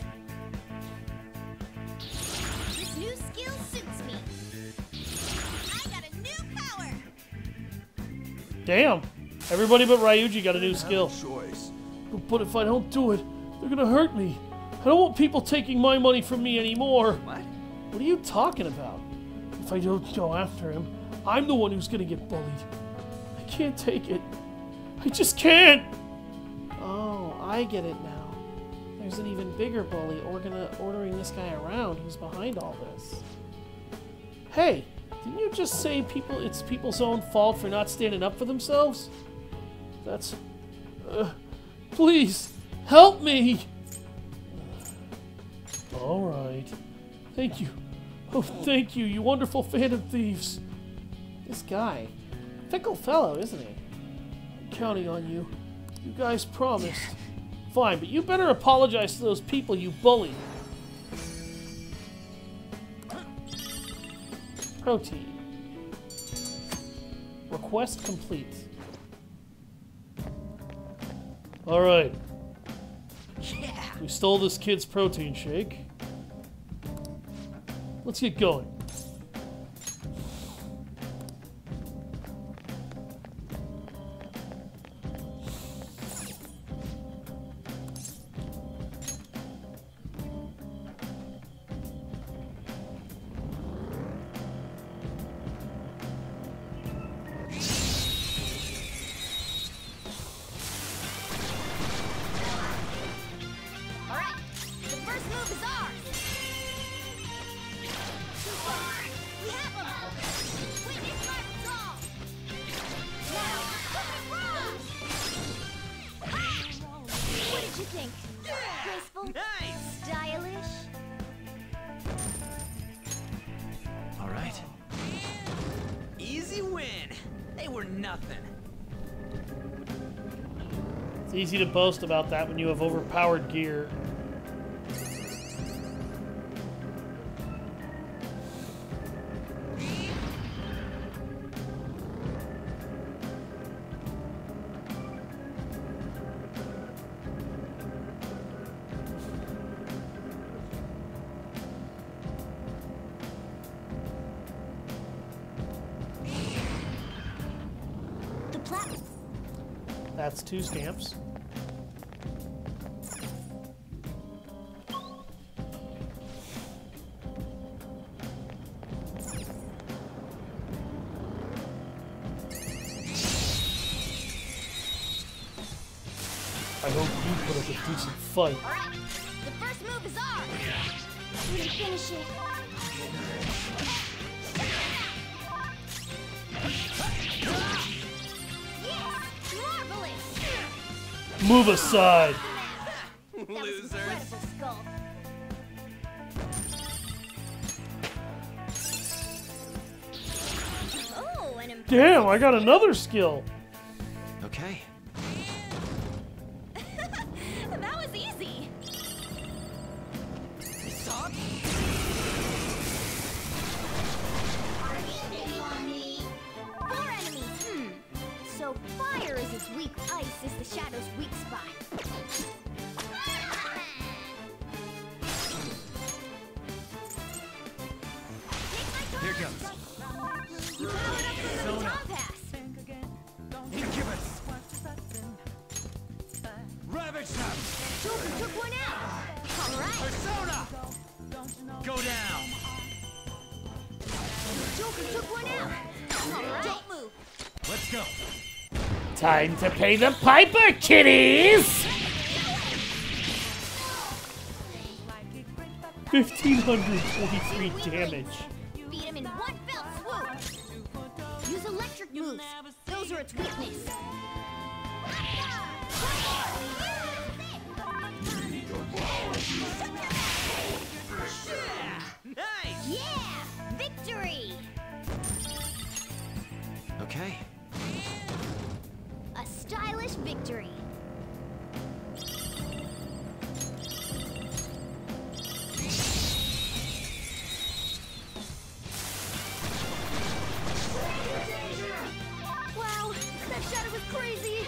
S2: This new skill suits me. I got a new power.
S1: Damn. Everybody but Ryuji got a new skill.
S4: Choice.
S1: But if I don't do it, they're gonna hurt me. I don't want people taking my money from me anymore.
S3: What?
S1: What are you talking about? If I don't go after him, I'm the one who's gonna get bullied. I can't take it. I just can't! Oh, I get it now. There's an even bigger bully ordering this guy around who's behind all this. Hey, didn't you just say it's people's own fault for not standing up for themselves? That's... please, help me! Alright. Thank you. Oh, thank you, you wonderful Phantom Thieves. This guy. Fickle fellow, isn't he? I'm counting on you. You guys promised. Fine, but you better apologize to those people you bullied. Protein. Request complete. Alright.
S3: Yeah.
S1: We stole this kid's protein shake. Let's get going.
S2: All right, the first move is ours. We have him. Witness my resolve. Now, what did you think? Graceful?
S3: Nice.
S2: Stylish?
S3: All right. Easy win. They were nothing.
S1: It's easy to boast about that when you have overpowered gear.
S2: The platform.
S1: That's 2 stamps. I hope you put up a decent fight.
S2: All right, the first move is ours. We can finish it. Yes, marvelous.
S1: Move aside.
S2: That was
S3: Losers.
S2: incredible, Skull. Oh, an
S1: Damn, I got another skill.
S3: Okay.
S5: That was easy.
S3: Stop.
S2: Four enemies. So fire is its weak, ice is the shadow's weak spot.
S3: Here goes.
S2: You powered up from the baton pass.
S4: Go down.
S2: Joker took one out. All right. Don't move.
S4: Let's go.
S1: Time to pay the piper, kiddies! 1,523 damage.
S2: Beat him in one fell swoop. Use electric moves. Those are its weakness.
S3: Nice!
S2: Yeah! Victory!
S3: Okay.
S2: A stylish victory. Wow, that shadow was crazy.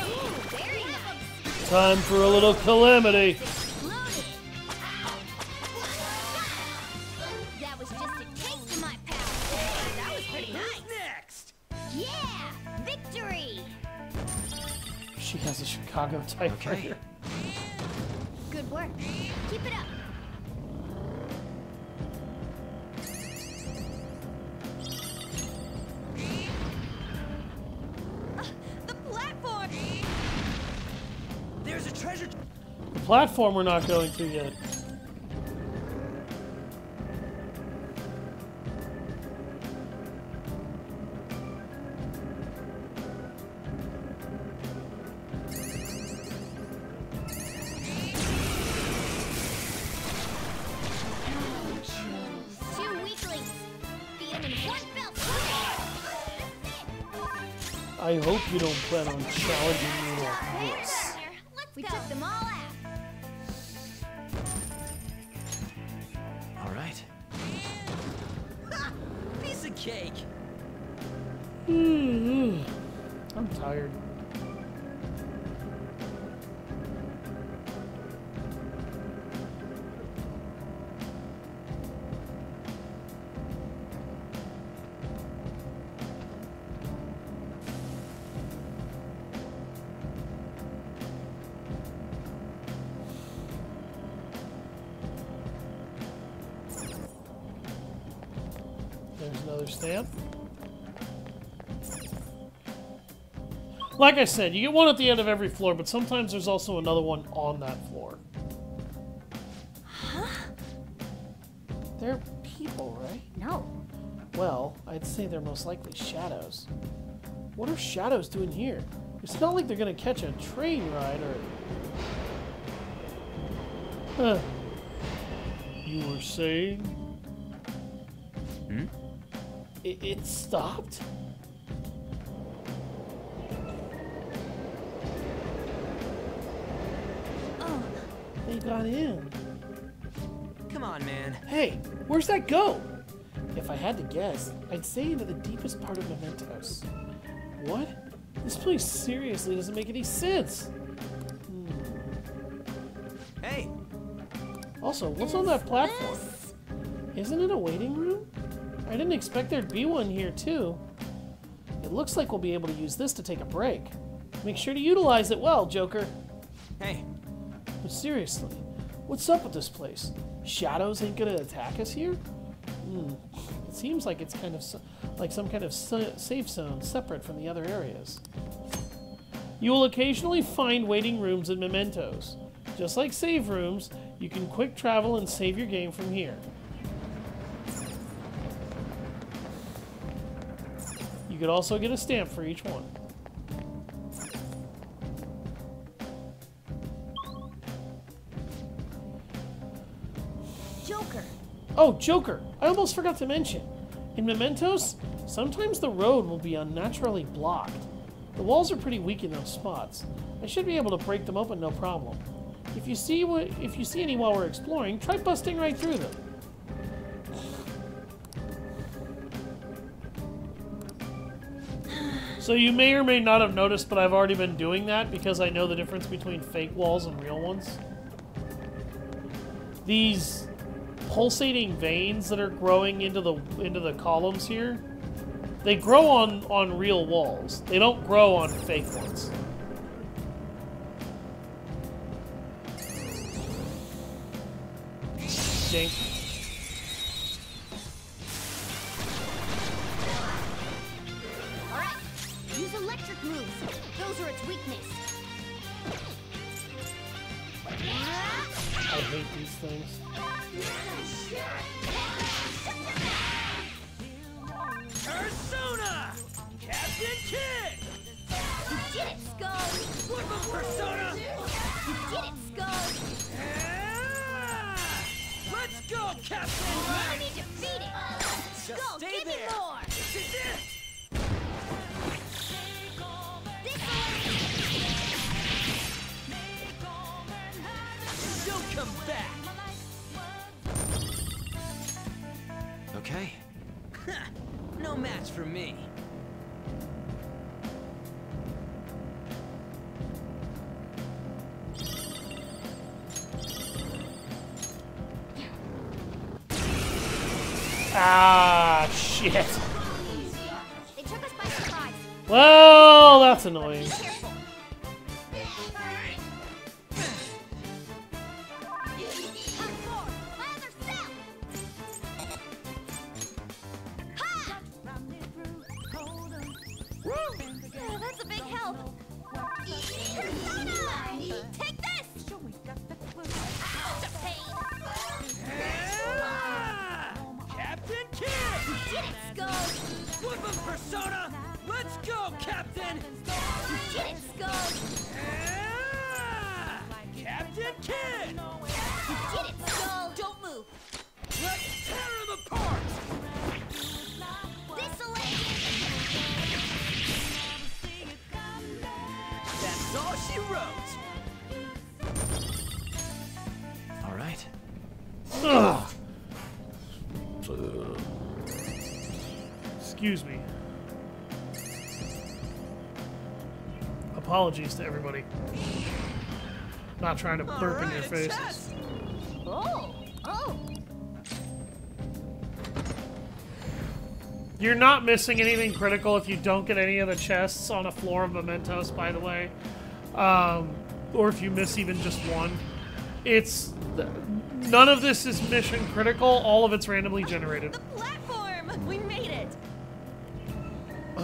S2: Ooh, very nice.
S1: Time for a little calamity.
S2: Exploded. That was just a taste of my power. That was pretty nice.
S3: Next!
S2: Yeah, victory.
S1: She has a Chicago typewriter.
S3: Okay.
S2: Good work. Keep it up.
S5: The platform!
S3: There's a treasure.
S1: The platform we're not going to yet.
S2: Two weaklings. Beat him in one fell swoop.
S1: I hope you don't plan on challenging me like this.
S2: We took them all out.
S3: All right. Ha! Piece of cake.
S1: I'm tired. There's another stamp. Like I said, you get one at the end of every floor, but sometimes there's also another one on that floor.
S2: Huh?
S1: They're people, right?
S2: No.
S1: Well, I'd say they're most likely shadows. What are shadows doing here? It's not like they're gonna catch a train ride or... Huh. You were saying?
S4: Hmm?
S1: It stopped?
S5: Oh,
S1: They got in.
S3: Come on, man.
S1: Hey, where's that go? If I had to guess, I'd say into the deepest part of Mementos. What? This place seriously doesn't make any sense.
S3: Hey,
S1: Also, what's on that platform?
S2: This?
S1: Isn't it a waiting room? I didn't expect there'd be one here, too. It looks like we'll be able to use this to take a break. Make sure to utilize it well, Joker.
S3: hey.
S1: But seriously, what's up with this place? Shadows ain't gonna attack us here? It seems like it's kind of like some kind of safe zone separate from the other areas. You will occasionally find waiting rooms in Mementos. Just like save rooms, you can quick travel and save your game from here. You could also get a stamp for each one.
S2: Joker.
S1: Oh, Joker! I almost forgot to mention. In Mementos, sometimes the road will be unnaturally blocked. The walls are pretty weak in those spots. I should be able to break them open no problem. If you see any while we're exploring, try busting right through them. So you may or may not have noticed, but I've already been doing that because I know the difference between fake walls and real ones. These pulsating veins that are growing into the columns here, they grow on real walls. They don't grow on fake ones. Dink.
S2: Alright, use electric moves. Those are its weakness.
S1: I hate these things.
S3: Persona! Captain Kid!
S2: You did it, Skull!
S3: Flip of Persona!
S2: You did it, Skull!
S3: Ah! Let's go, Captain!
S2: Enemy defeated! Skull,
S3: stay
S2: give me
S3: there.
S2: more!
S3: This is it!
S2: This
S3: Don't come back! Okay. No match for me.
S1: Ah, shit.
S2: They took us by surprise.
S1: Well, that's annoying.
S2: Be careful. Hardcore, my other self. Ha! Woo!
S5: Oh, that's a big help.
S2: Persona! Take this! Ouch, a pain.
S3: Ah! Captain Kid!
S2: You did it, Skull!
S3: Flip of Persona! Let's go, Captain!
S2: You did it, Skull!
S3: Ah! Captain Kid!
S2: You did it, Skull! Don't move!
S3: Let's tear him apart!
S2: This'll
S3: That's all she wrote! All right.
S1: Ugh. Excuse me. Apologies to everybody. Not trying to burp in your faces.
S2: Oh! Oh!
S1: You're not missing anything critical if you don't get any of the chests on a floor of mementos, by the way. Or if you miss even just one. It's... None of this is mission critical. All of it's randomly generated.
S5: The platform! We made it!
S2: I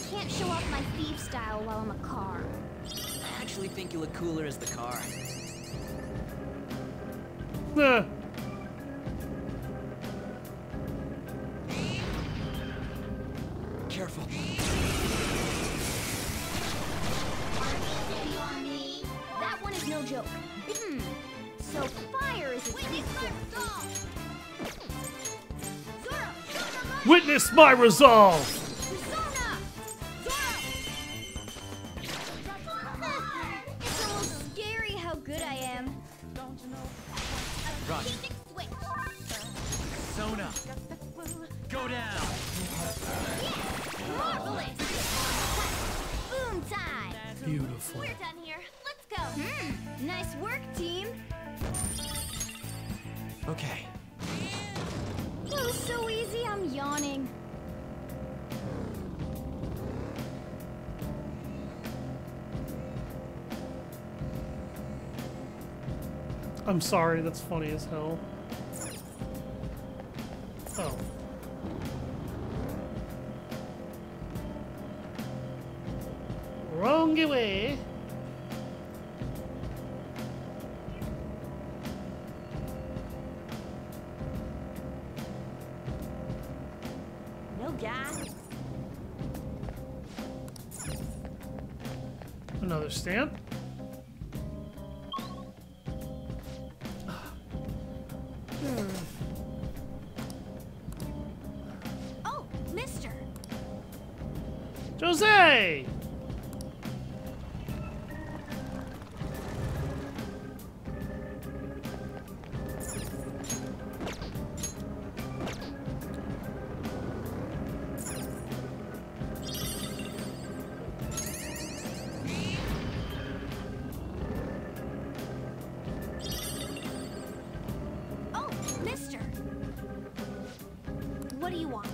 S2: can't show off my thief style while I'm a car.
S3: I actually think you look cooler as the car.
S1: Eh.
S3: Careful.
S2: That one is no joke. So fire is its weak point.
S1: Witness my resolve!
S2: Persona! It's a little scary how good I am.
S3: Run.
S2: Strategic switch.
S4: Persona. Go down.
S2: Marvelous! Boom time!
S1: Beautiful.
S2: We're done here. Let's go. Nice work, team.
S3: Okay.
S2: That was so easy, I'm yawning.
S1: I'm sorry, that's funny as hell. Oh. Wrong way.
S5: No gas.
S1: Another stamp.
S2: Oh, mister.
S1: Jose!
S2: Oh, mister. What do you want?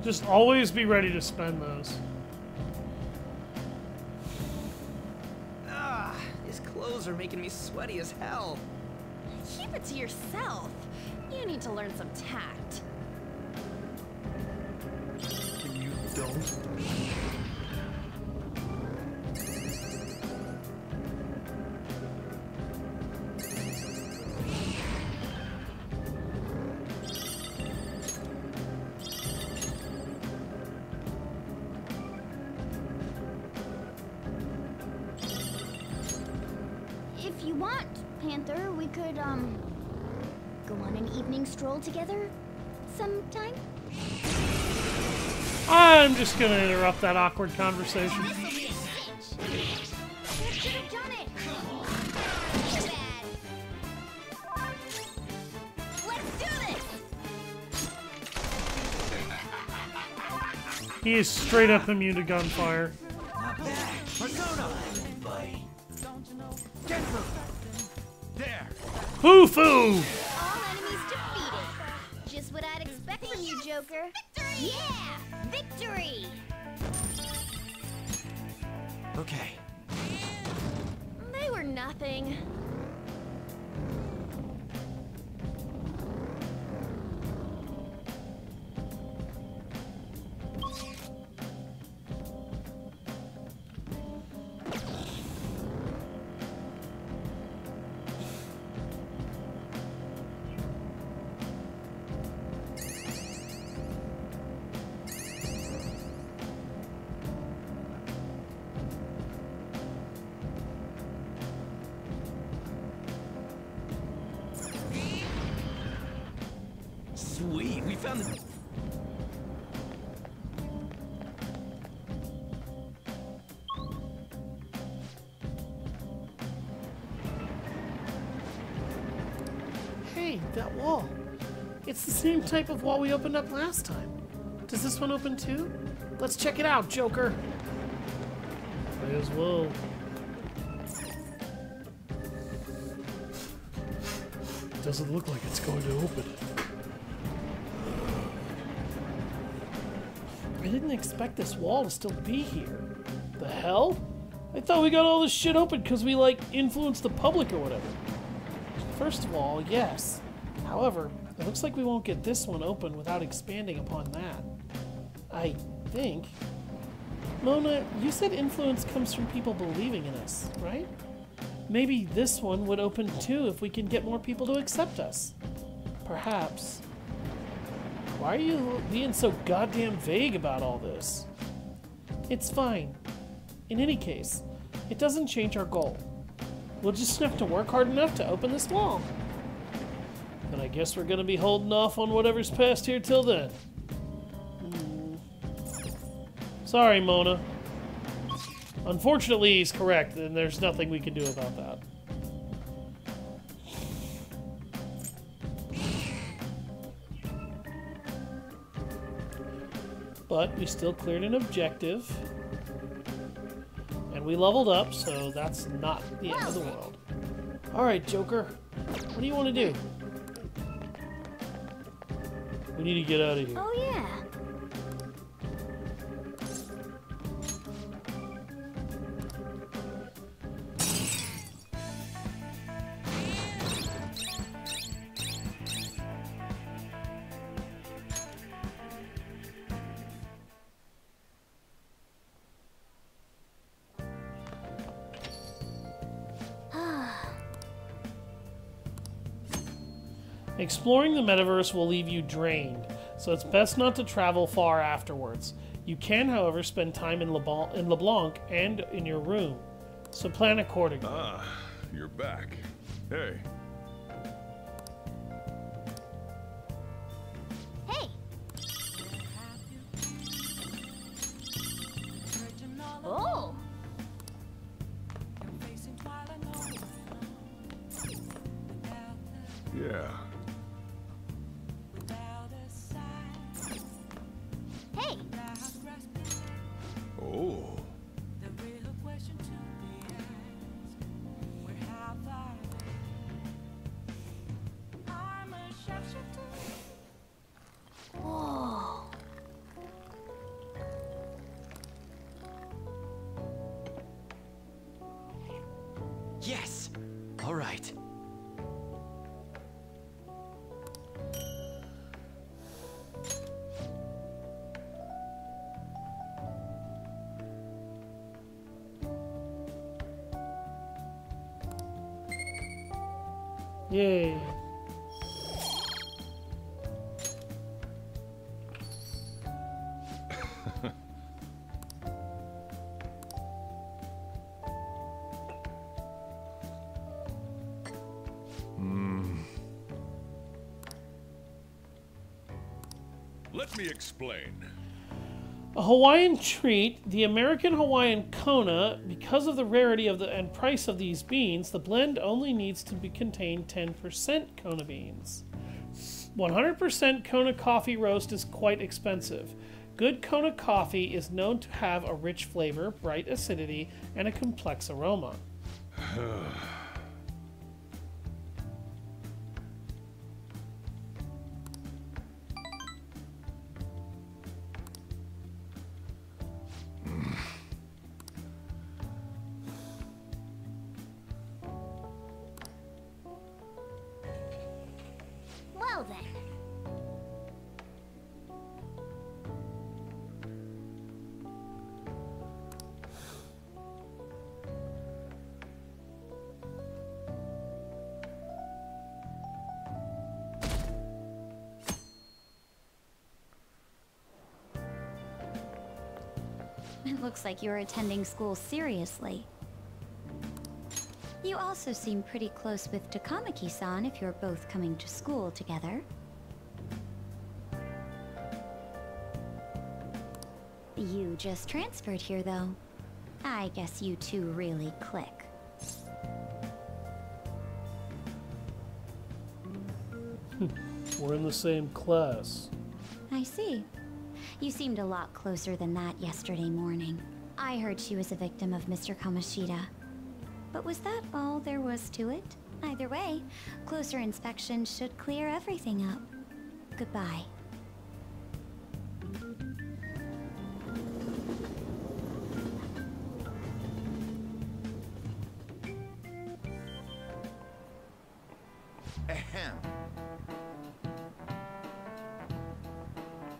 S1: Just always be ready to spend those.
S3: Ah, his clothes are making me sweaty as hell.
S5: Keep it to yourself. You need to learn some tact.
S4: You don't.
S2: If you want, Panther, we could, go on an evening stroll together sometime?
S1: I'm just gonna interrupt that awkward conversation.
S2: This'll be a cinch. That should have done it. Too bad. Let's do this.
S1: He is straight up immune to gunfire.
S4: Not bad. Persona. Genfu. There.
S1: Foo-foo!
S2: All enemies defeated. Just what I'd expect from you, Joker. Victory! Yeah! Victory!
S3: Okay.
S5: They were nothing.
S3: Sweet, we found the...
S1: Hey, that wall. It's the same type of wall we opened up last time. Does this one open too? Let's check it out, Joker. May as well. Doesn't look like it's going to open. I didn't expect this wall to still be here. The hell? I thought we got all this shit open because we, like, influenced the public or whatever. First of all, yes. However, it looks like we won't get this one open without expanding upon that. I think. Mona, you said influence comes from people believing in us, right? Maybe this one would open too if we can get more people to accept us. Perhaps. Why are you being so goddamn vague about all this? It's fine. In any case, it doesn't change our goal. We'll just have to work hard enough to open this wall. And I guess we're gonna be holding off on whatever's past here till then. Sorry, Mona. Unfortunately, he's correct, and there's nothing we can do about that. But we still cleared an objective. And we leveled up, so that's not the end of the world. Alright, Joker. What do you want to do? We need to get out of here.
S2: Oh, yeah.
S1: Exploring the metaverse will leave you drained, so it's best not to travel far afterwards. You can, however, spend time in LeBlanc and in your room, so plan accordingly.
S6: Ah, you're back. Hey.
S2: Hey! Oh!
S6: Yeah.
S2: Hey!
S6: Oh.
S2: Whoa!
S1: Yay.
S6: Let me explain.
S1: A Hawaiian treat, the American Hawaiian Kona, because of the rarity of and price of these beans, the blend only needs to contain 10% Kona beans. 100% Kona coffee roast is quite expensive. Good Kona coffee is known to have a rich flavor, bright acidity, and a complex aroma.
S2: Well then. It looks like you're attending school seriously. You also seem pretty close with Takamaki-san if you're both coming to school together. You just transferred here, though. I guess you two really click.
S1: We're in the same class.
S2: I see. You seemed a lot closer than that yesterday morning. I heard she was a victim of Mr. Kamoshida. But was that all there was to it? Either way, closer inspection should clear everything up. Goodbye.
S4: Ahem.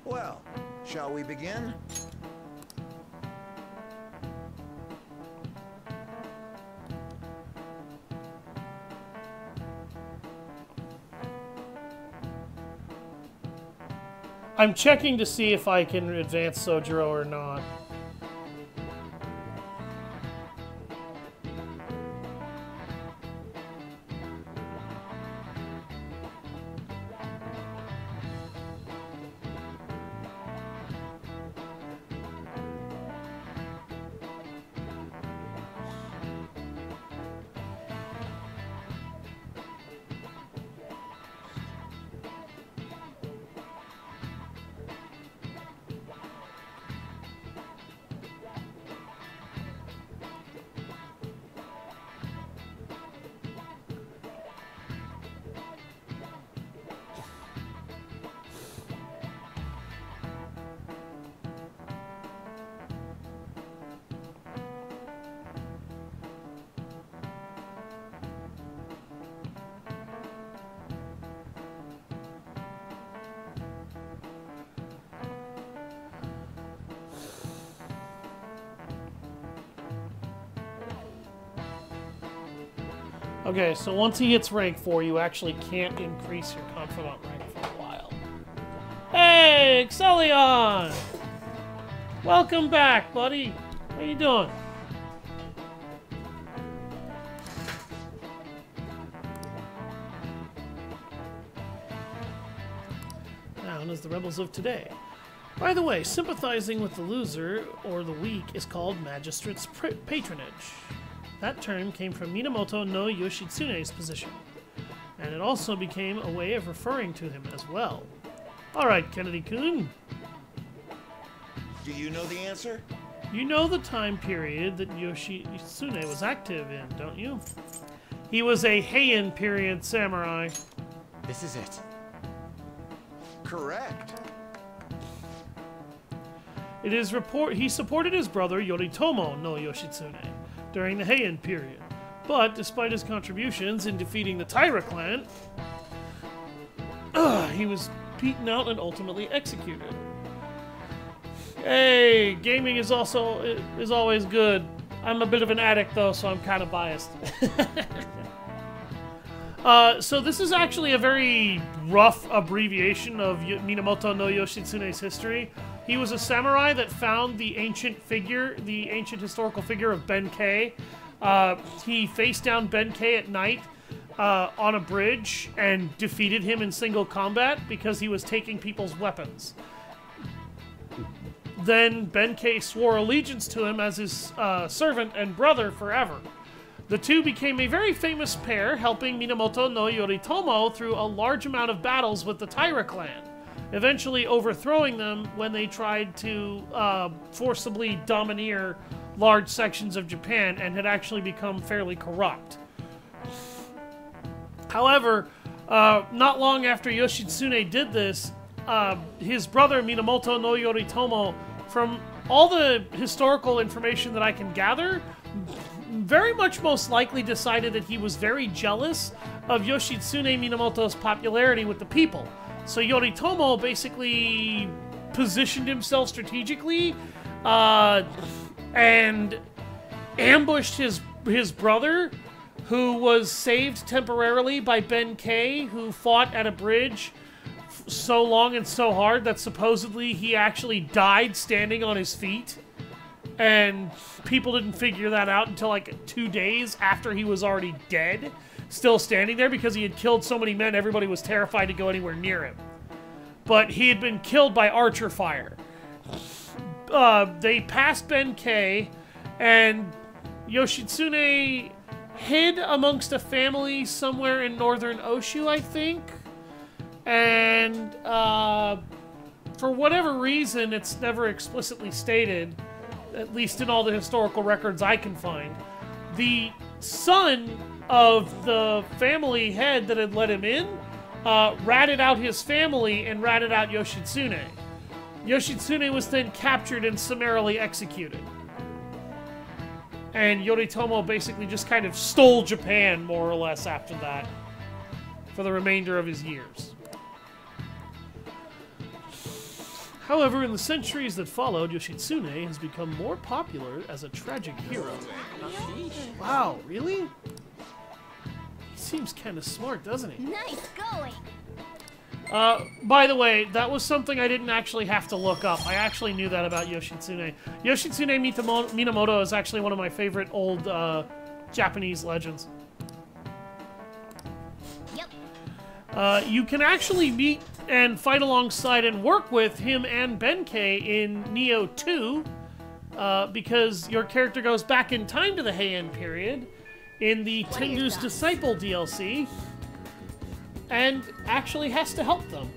S4: Well, shall we begin?
S1: I'm checking to see if I can advance Sojiro or not. Okay, so once he hits rank 4, you actually can't increase your confidant rank for a while. Hey, Excellion! Welcome back, buddy. How you doing? Known as the rebels of today. By the way, sympathizing with the loser or the weak is called magistrate's patronage. That term came from Minamoto no Yoshitsune's position, and it also became a way of referring to him as well. Alright, Kennedy-kun.
S4: Do you know the answer?
S1: You know the time period that Yoshitsune was active in, don't you? He was a Heian period samurai.
S7: This is it.
S4: Correct.
S1: It is he supported his brother Yoritomo no Yoshitsune during the Heian period, but despite his contributions in defeating the Taira clan, he was beaten out and ultimately executed. Hey, gaming is always good. I'm a bit of an addict though, so I'm kind of biased. So this is actually a very rough abbreviation of Minamoto no Yoshitsune's history. He was a samurai that found the ancient historical figure of Benkei. He faced down Benkei at night on a bridge and defeated him in single combat because he was taking people's weapons. Then Benkei swore allegiance to him as his servant and brother forever. The two became a very famous pair, helping Minamoto no Yoritomo through a large amount of battles with the Taira clan, eventually overthrowing them when they tried to forcibly domineer large sections of Japan and had actually become fairly corrupt. However, not long after Yoshitsune did this, his brother Minamoto no Yoritomo, from all the historical information that I can gather, very much most likely decided that he was very jealous of Yoshitsune Minamoto's popularity with the people. So Yoritomo basically positioned himself strategically and ambushed his brother, who was saved temporarily by Benkei, who fought at a bridge so long and so hard that supposedly he actually died standing on his feet. And people didn't figure that out until like 2 days after he was already dead, still standing there because he had killed so many men, everybody was terrified to go anywhere near him. But he had been killed by archer fire. They passed Benkei, and Yoshitsune hid amongst a family somewhere in northern Oshu, I think. And for whatever reason, it's never explicitly stated, at least in all the historical records I can find, the son of the family head that had let him in ratted out his family and ratted out Yoshitsune. Yoshitsune was then captured and summarily executed. And Yoritomo basically just kind of stole Japan, more or less, after that, for the remainder of his years. However, in the centuries that followed, Yoshitsune has become more popular as a tragic hero. Wow, really? He seems kind of smart, doesn't he?
S2: Nice going.
S1: By the way, that was something I didn't actually have to look up. I actually knew that about Yoshitsune. Yoshitsune Minamoto is actually one of my favorite old Japanese legends.
S2: Yep.
S1: You can actually meet and fight alongside and work with him and Benkei in Neo 2, because your character goes back in time to the Heian period in the Tengu's Disciple DLC and actually has to help them.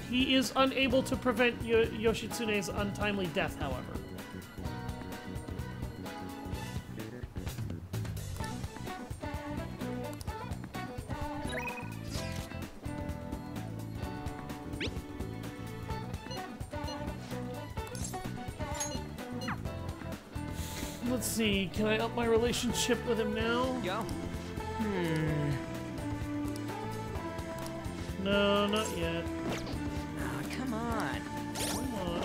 S1: He is unable to prevent Yoshitsune's untimely death, however. Let's see, can I up my relationship with him now?
S3: Yo.
S1: No, not yet.
S3: Ah, come on.
S1: Come on.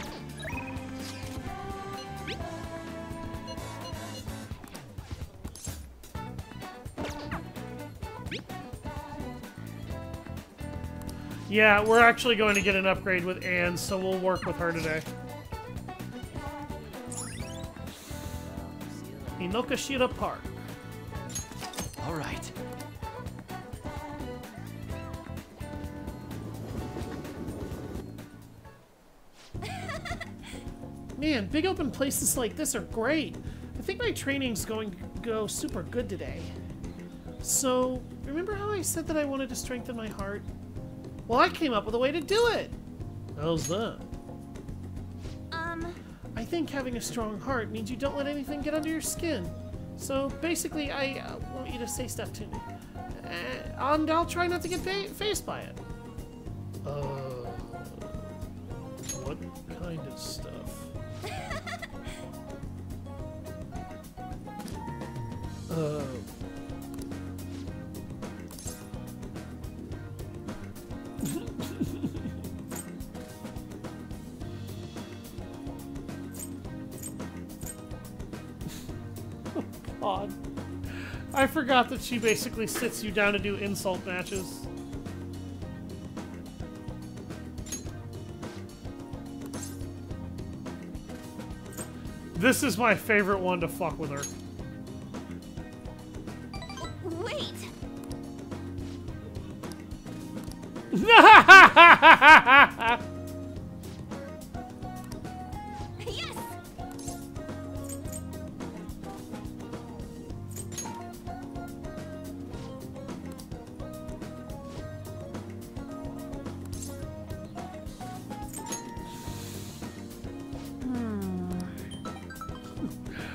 S1: Yeah, we're actually going to get an upgrade with Anne, so we'll work with her today. Inokashira Park.
S3: All right.
S1: Man, big open places like this are great. I think my training's going to go super good today. So, remember how I said that I wanted to strengthen my heart? Well, I came up with a way to do it. How's that? I think having a strong heart means you don't let anything get under your skin. So basically, I want you to say stuff to me. And I'll try not to get fazed by it. What kind of stuff? God. I forgot that she basically sits you down to do insult matches. This is my favorite one to fuck with her.
S2: Wait! Yes!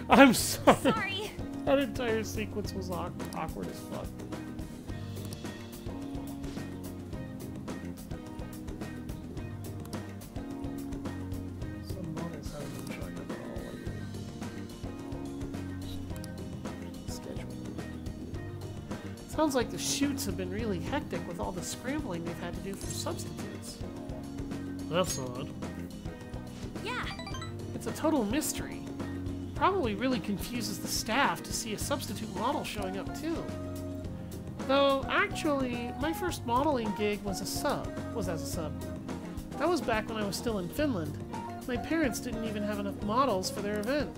S1: I'm sorry.
S2: Sorry.
S1: That entire sequence was awkward as fuck. Some models haven't been showing up at all lately. Schedule. Sounds like the shoots have been really hectic with all the scrambling they've had to do for substitutes. That's odd.
S2: Yeah.
S1: It's a total mystery. Probably really confuses the staff to see a substitute model showing up too. Though, actually, my first modeling gig was as a sub. That was back when I was still in Finland. My parents didn't even have enough models for their event.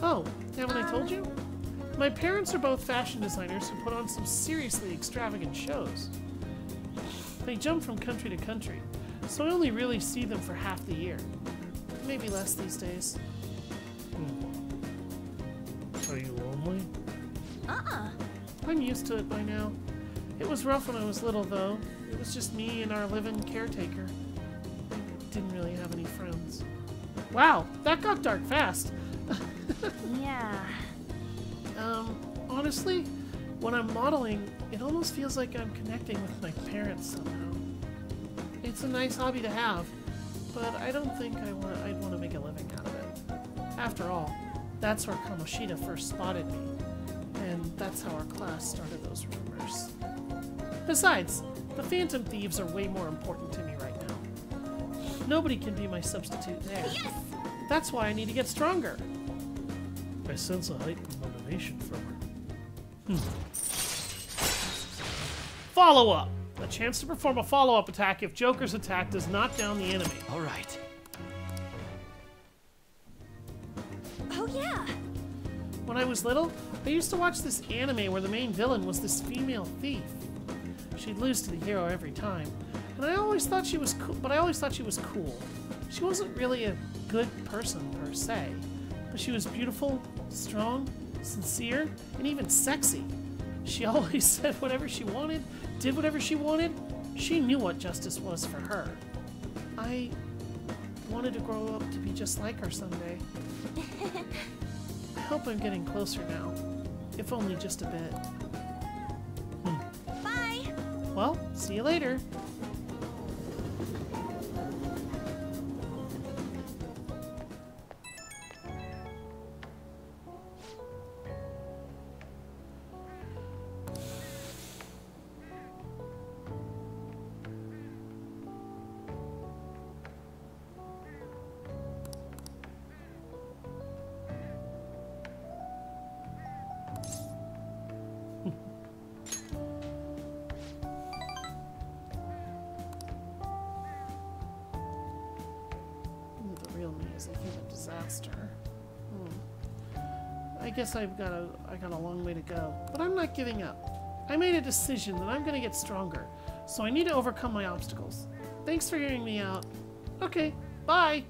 S1: Oh, haven't I told you? My parents are both fashion designers who put on some seriously extravagant shows. They jump from country to country, so I only really see them for half the year. Maybe less these days. Are you lonely? I'm used to it by now. It was rough when I was little, though. It was just me and our live-in caretaker. I didn't really have any friends. Wow, that got dark fast.
S2: Yeah.
S1: Honestly, when I'm modeling, it almost feels like I'm connecting with my parents somehow. It's a nice hobby to have, but I don't think I'd want to make a living out of it. After all, that's where Kamoshida first spotted me, and that's how our class started those rumors. Besides, the Phantom Thieves are way more important to me right now. Nobody can be my substitute there.
S2: Yes!
S1: That's why I need to get stronger. I sense a heightened motivation from her. Follow-up! A chance to perform a follow-up attack if Joker's attack does not down the enemy.
S3: All right.
S2: Oh, yeah.
S1: When I was little, I used to watch this anime where the main villain was this female thief. She'd lose to the hero every time, and I always thought she was cool. She wasn't really a good person per se, but she was beautiful, strong, sincere, and even sexy. She always said whatever she wanted, did whatever she wanted. She knew what justice was for her. I wanted to grow up to be just like her someday. I hope I'm getting closer now, if only just a bit.
S2: Bye.
S1: Well, see you later. The real me is a human disaster. I guess I got a long way to go, but I'm not giving up. I made a decision that I'm going to get stronger, so I need to overcome my obstacles. Thanks for hearing me out. Okay, bye.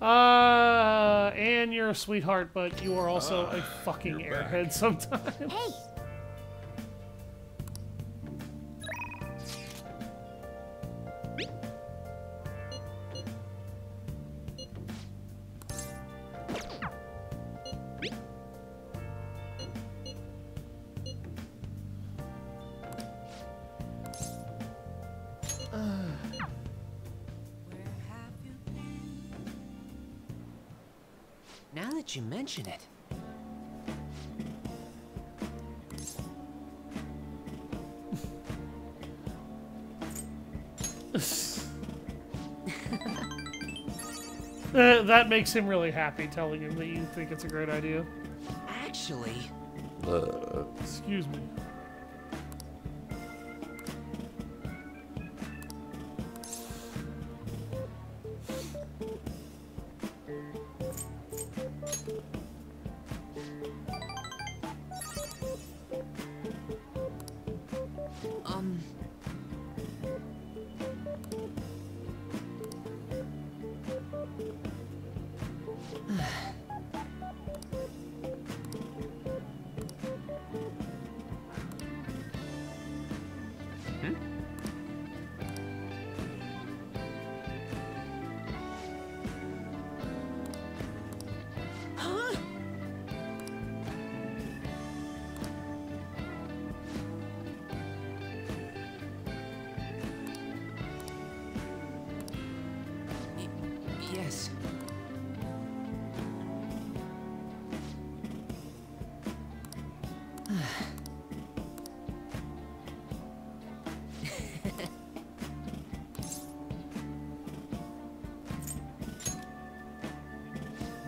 S1: Anne, you're a sweetheart, but you are also a fucking airhead sometimes.
S2: Hey.
S3: Now that you mention it.
S1: That makes him really happy, telling him that you think it's a great idea.
S3: Actually,
S1: Excuse me.
S3: yes.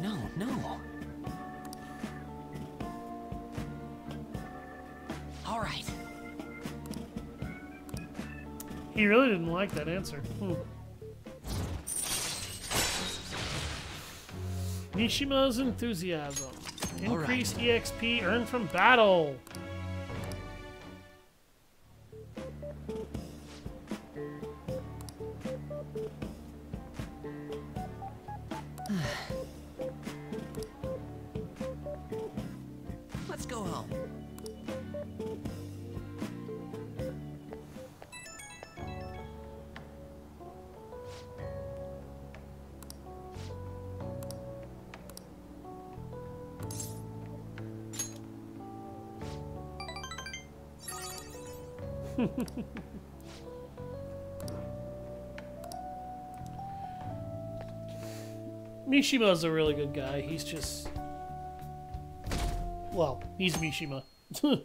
S3: No, no. All right.
S1: He really didn't like that answer. Mishima's enthusiasm.
S3: All right.
S1: Increase EXP earned from battle.
S3: Let's go home.
S1: Mishima's a really good guy. He's just... Well, he's Mishima. Huh?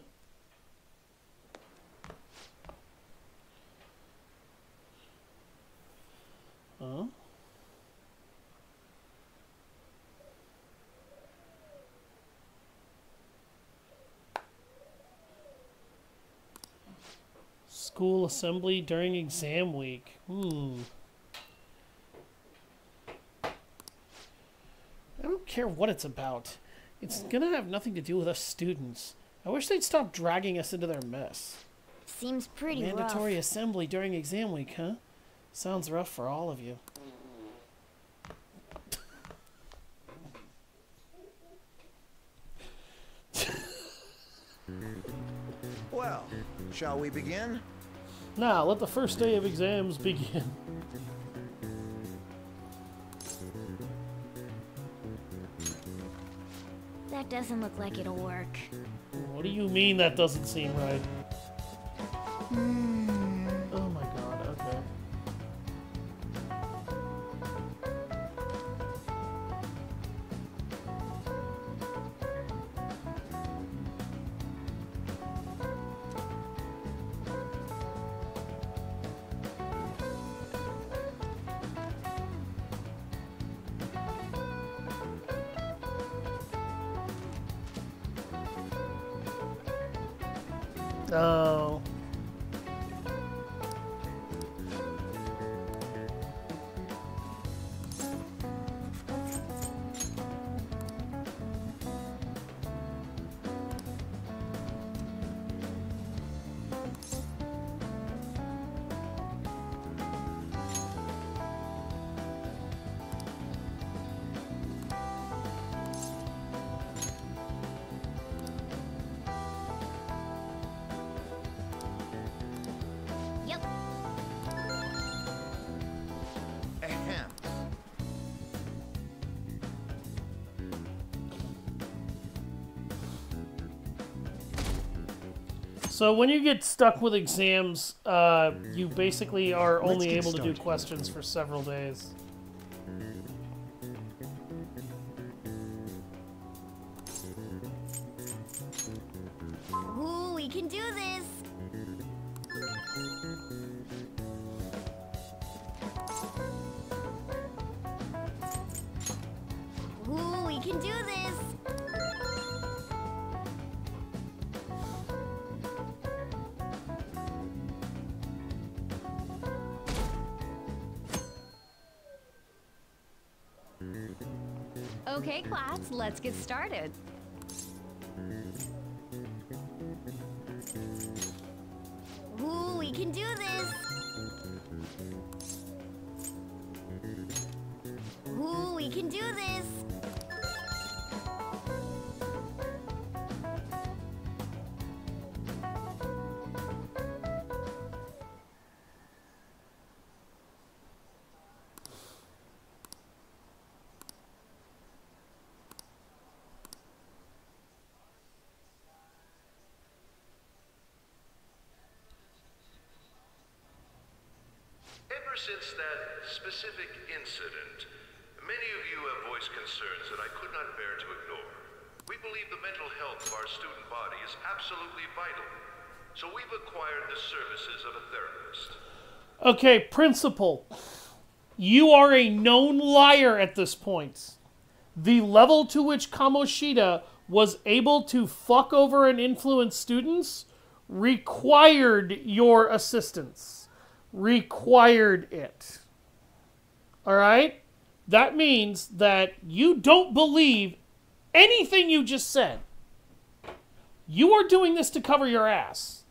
S1: School assembly during exam week. I don't care what it's about. It's gonna have nothing to do with us students. I wish they'd stop dragging us into their mess.
S2: Seems pretty
S1: Mandatory
S2: rough.
S1: assembly during exam week, huh? Sounds rough for all of you.
S4: Well, shall we begin?
S1: Now, let the first day of exams begin.
S2: That doesn't look like it'll work.
S1: What do you mean that doesn't seem right? Oh my god, okay. Oh.
S2: Yep.
S4: Ahem.
S1: So when you get stuck with exams, you basically are only
S7: get
S1: able to do
S7: started.
S1: questions for several days.
S2: Ooh, we can do this. can do this!
S7: Okay, class, let's get started.
S2: Ooh, we can do this! Ooh, we can do this!
S8: Ever since that specific incident, many of you have voiced concerns that I could not bear to ignore. We believe the mental health of our student body is absolutely vital, so we've acquired the services of a therapist.
S1: Okay, principal. You are a known liar at this point. The level to which Kamoshida was able to fuck over and influence students required your assistance. Required it. Alright? That means that you don't believe anything you just said. You are doing this to cover your ass.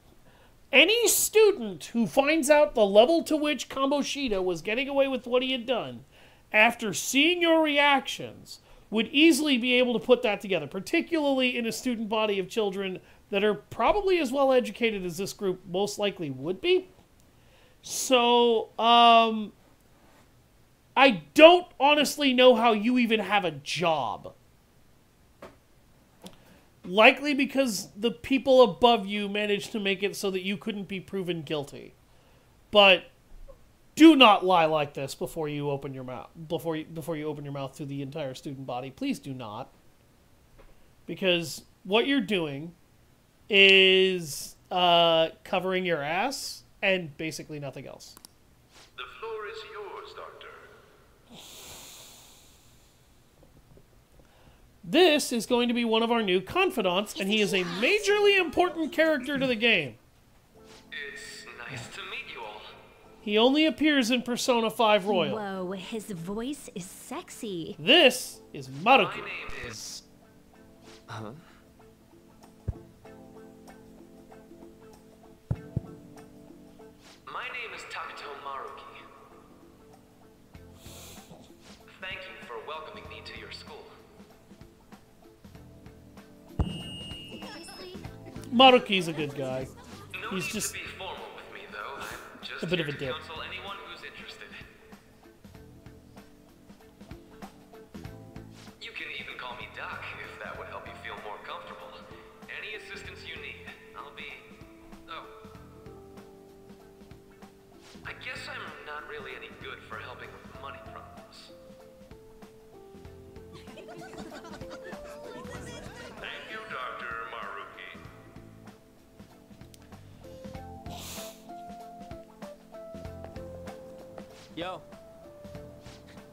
S1: Any student who finds out the level to which Kamoshida was getting away with what he had done, after seeing your reactions, would easily be able to put that together, particularly in a student body of children that are probably as well educated as this group most likely would be. So, I don't honestly know how you even have a job. Likely because the people above you managed to make it so that you couldn't be proven guilty. But do not lie like this before you open your mouth. Before you open your mouth to the entire student body, please do not. Because what you're doing is covering your ass and basically nothing else.
S8: The floor is yours, Doctor.
S1: This is going to be one of our new confidants, and he is a majorly important character to the game.
S3: It's nice to meet you all.
S1: He only appears in Persona 5 Royal.
S7: Whoa, his voice is sexy.
S1: This is Maruki.
S3: My name is... Huh? My name is Takuto Maruki. Thank you for welcoming me to your school.
S1: Maruki's a good guy.
S3: No
S1: He's
S3: need
S1: just
S3: to be formal with me, though. I'm just
S1: a bit of
S3: here
S1: a
S3: to
S1: dick.
S3: counsel anyone who's interested. You can even call me Doc if that would help you feel more comfortable. Any assistance you need, I'll be... Oh. I guess I'm not really any good for helping with money problems.
S8: Thank you, Dr. Maruki.
S9: Yo.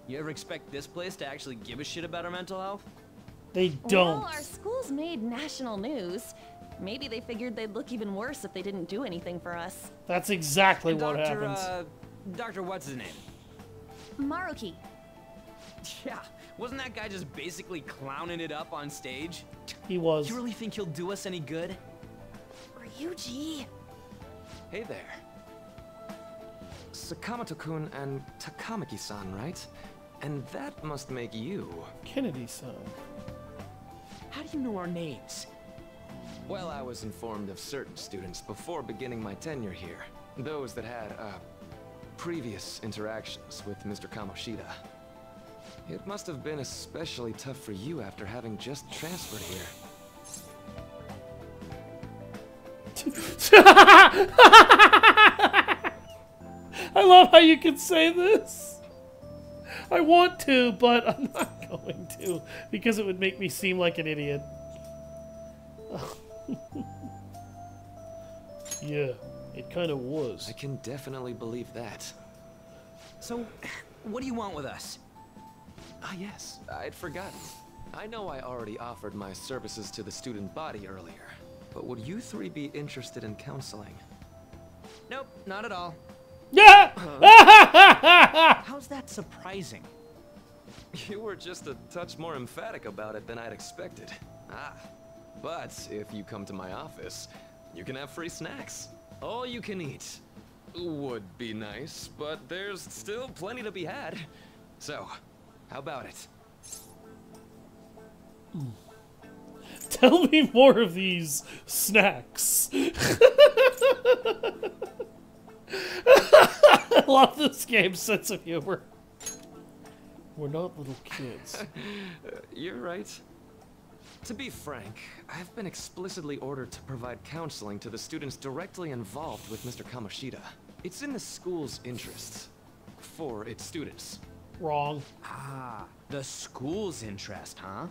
S9: You ever expect this place to actually give a shit about our mental health?
S1: They don't.
S5: Well, our school's made national news. Maybe they figured they'd look even worse if they didn't do anything for us.
S1: That's exactly what
S9: Dr.
S1: happens.
S9: Dr. What's his name?
S5: Maruki.
S9: Yeah, wasn't that guy just basically clowning it up on stage?
S1: He was.
S9: You really think he'll do us any good?
S5: Ryuji.
S10: Hey there. Sakamoto-kun and Takamaki-san, right? And that must make you...
S1: Kennedy-san.
S9: How do you know our names?
S10: Well, I was informed of certain students before beginning my tenure here. Those that had, previous interactions with Mr. Kamoshida. It must have been especially tough for you after having just transferred here.
S1: I love how you can say this. I want to, but I'm not going to because it would make me seem like an idiot. Yeah, it kind of was.
S10: I can definitely believe that.
S9: So, what do you want with us?
S10: Ah yes, I'd forgotten. I know I already offered my services to the student body earlier, but would you three be interested in counseling?
S9: Nope, not at all.
S1: Yeah!
S9: How's that surprising?
S10: You were just a touch more emphatic about it than I'd expected. But if you come to my office, you can have free snacks. All you can eat. Would be nice, but there's still plenty to be had. So, how about it?
S1: Tell me more of these snacks. I love this game's sense of humor. We're not little kids.
S10: You're right. To be frank, I've been explicitly ordered to provide counseling to the students directly involved with Mr. Kamoshida. It's in the school's interests. For its students.
S1: Wrong.
S9: Ah, the school's interest, huh?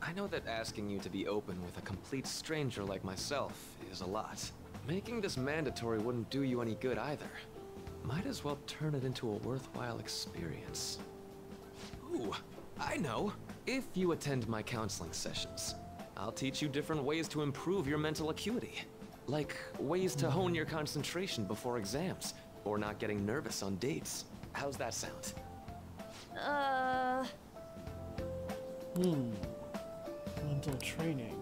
S10: I know that asking you to be open with a complete stranger like myself is a lot. Making this mandatory wouldn't do you any good either. Might as well turn it into a worthwhile experience. Ooh, I know. If you attend my counseling sessions, I'll teach you different ways to improve your mental acuity. Like ways to hone your concentration before exams, or not getting nervous on dates. How's that sound?
S1: Mental training.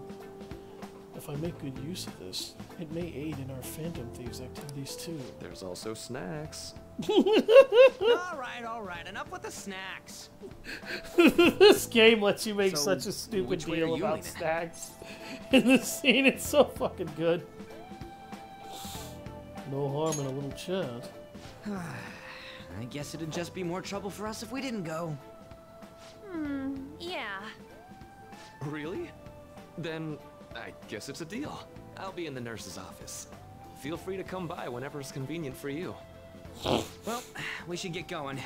S1: If I make good use of this, it may aid in our Phantom Thieves activities too.
S10: There's also snacks.
S9: All right, enough with the snacks.
S1: This game lets you make
S9: So,
S1: such a stupid
S9: which way are
S1: deal
S9: you
S1: about
S9: leaning?
S1: snacks. In this scene, it's so fucking good. No harm in a little chat.
S9: I guess it'd just be more trouble for us if we didn't go.
S5: Yeah.
S10: Really? Then I guess it's a deal. I'll be in the nurse's office. Feel free to come by whenever it's convenient for you.
S9: Well, we should get going.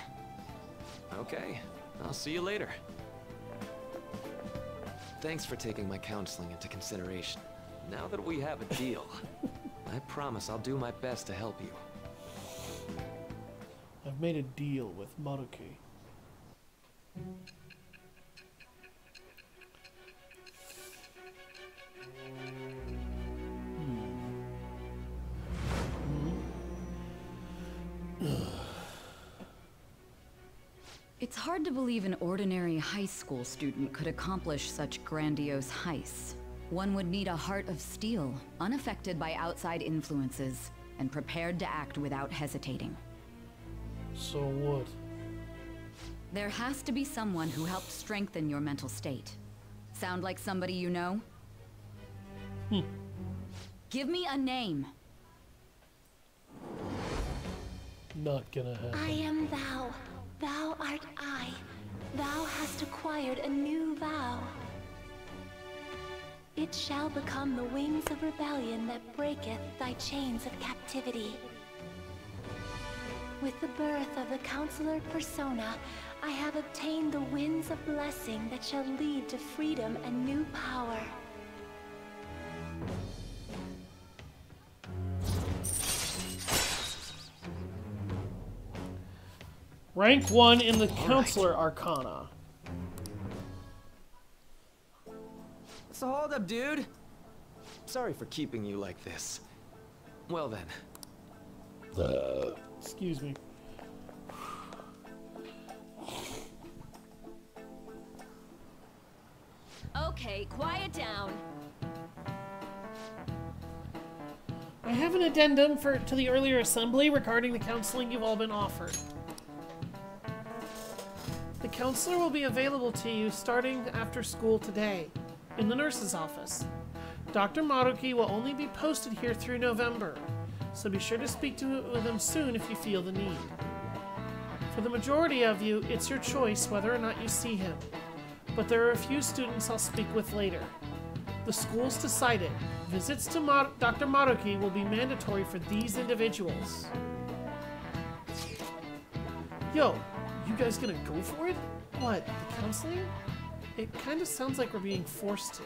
S10: Okay, I'll see you later. Thanks for taking my counseling into consideration. Now that we have a deal, I promise I'll do my best to help you.
S1: I've made a deal with Maruki.
S11: It's hard to believe an ordinary high school student could accomplish such grandiose heists. One would need a heart of steel, unaffected by outside influences, and prepared to act without hesitating.
S1: So what?
S11: There has to be someone who helped strengthen your mental state. Sound like somebody you know? Give me a name.
S1: Not gonna happen.
S2: I am thou. Thou art I. Thou hast acquired a new vow. It shall become the wings of rebellion that breaketh thy chains of captivity. With the birth of the Counselor Persona, I have obtained the winds of blessing that shall lead to freedom and new power.
S1: Rank 1 in the Counselor Arcana.
S9: So hold up, dude.
S10: Sorry for keeping you like this. Well then.
S1: Excuse me.
S7: Okay, quiet down.
S1: I have an addendum to the earlier assembly regarding the counseling you've all been offered. The counselor will be available to you starting after school today, in the nurse's office. Dr. Maruki will only be posted here through November, so be sure to speak to them soon if you feel the need. For the majority of you, it's your choice whether or not you see him, but there are a few students I'll speak with later. The school's decided. Visits to Dr. Maruki will be mandatory for these individuals. Yo, you guys gonna go for it? What, the counseling? It kind of sounds like we're being forced to.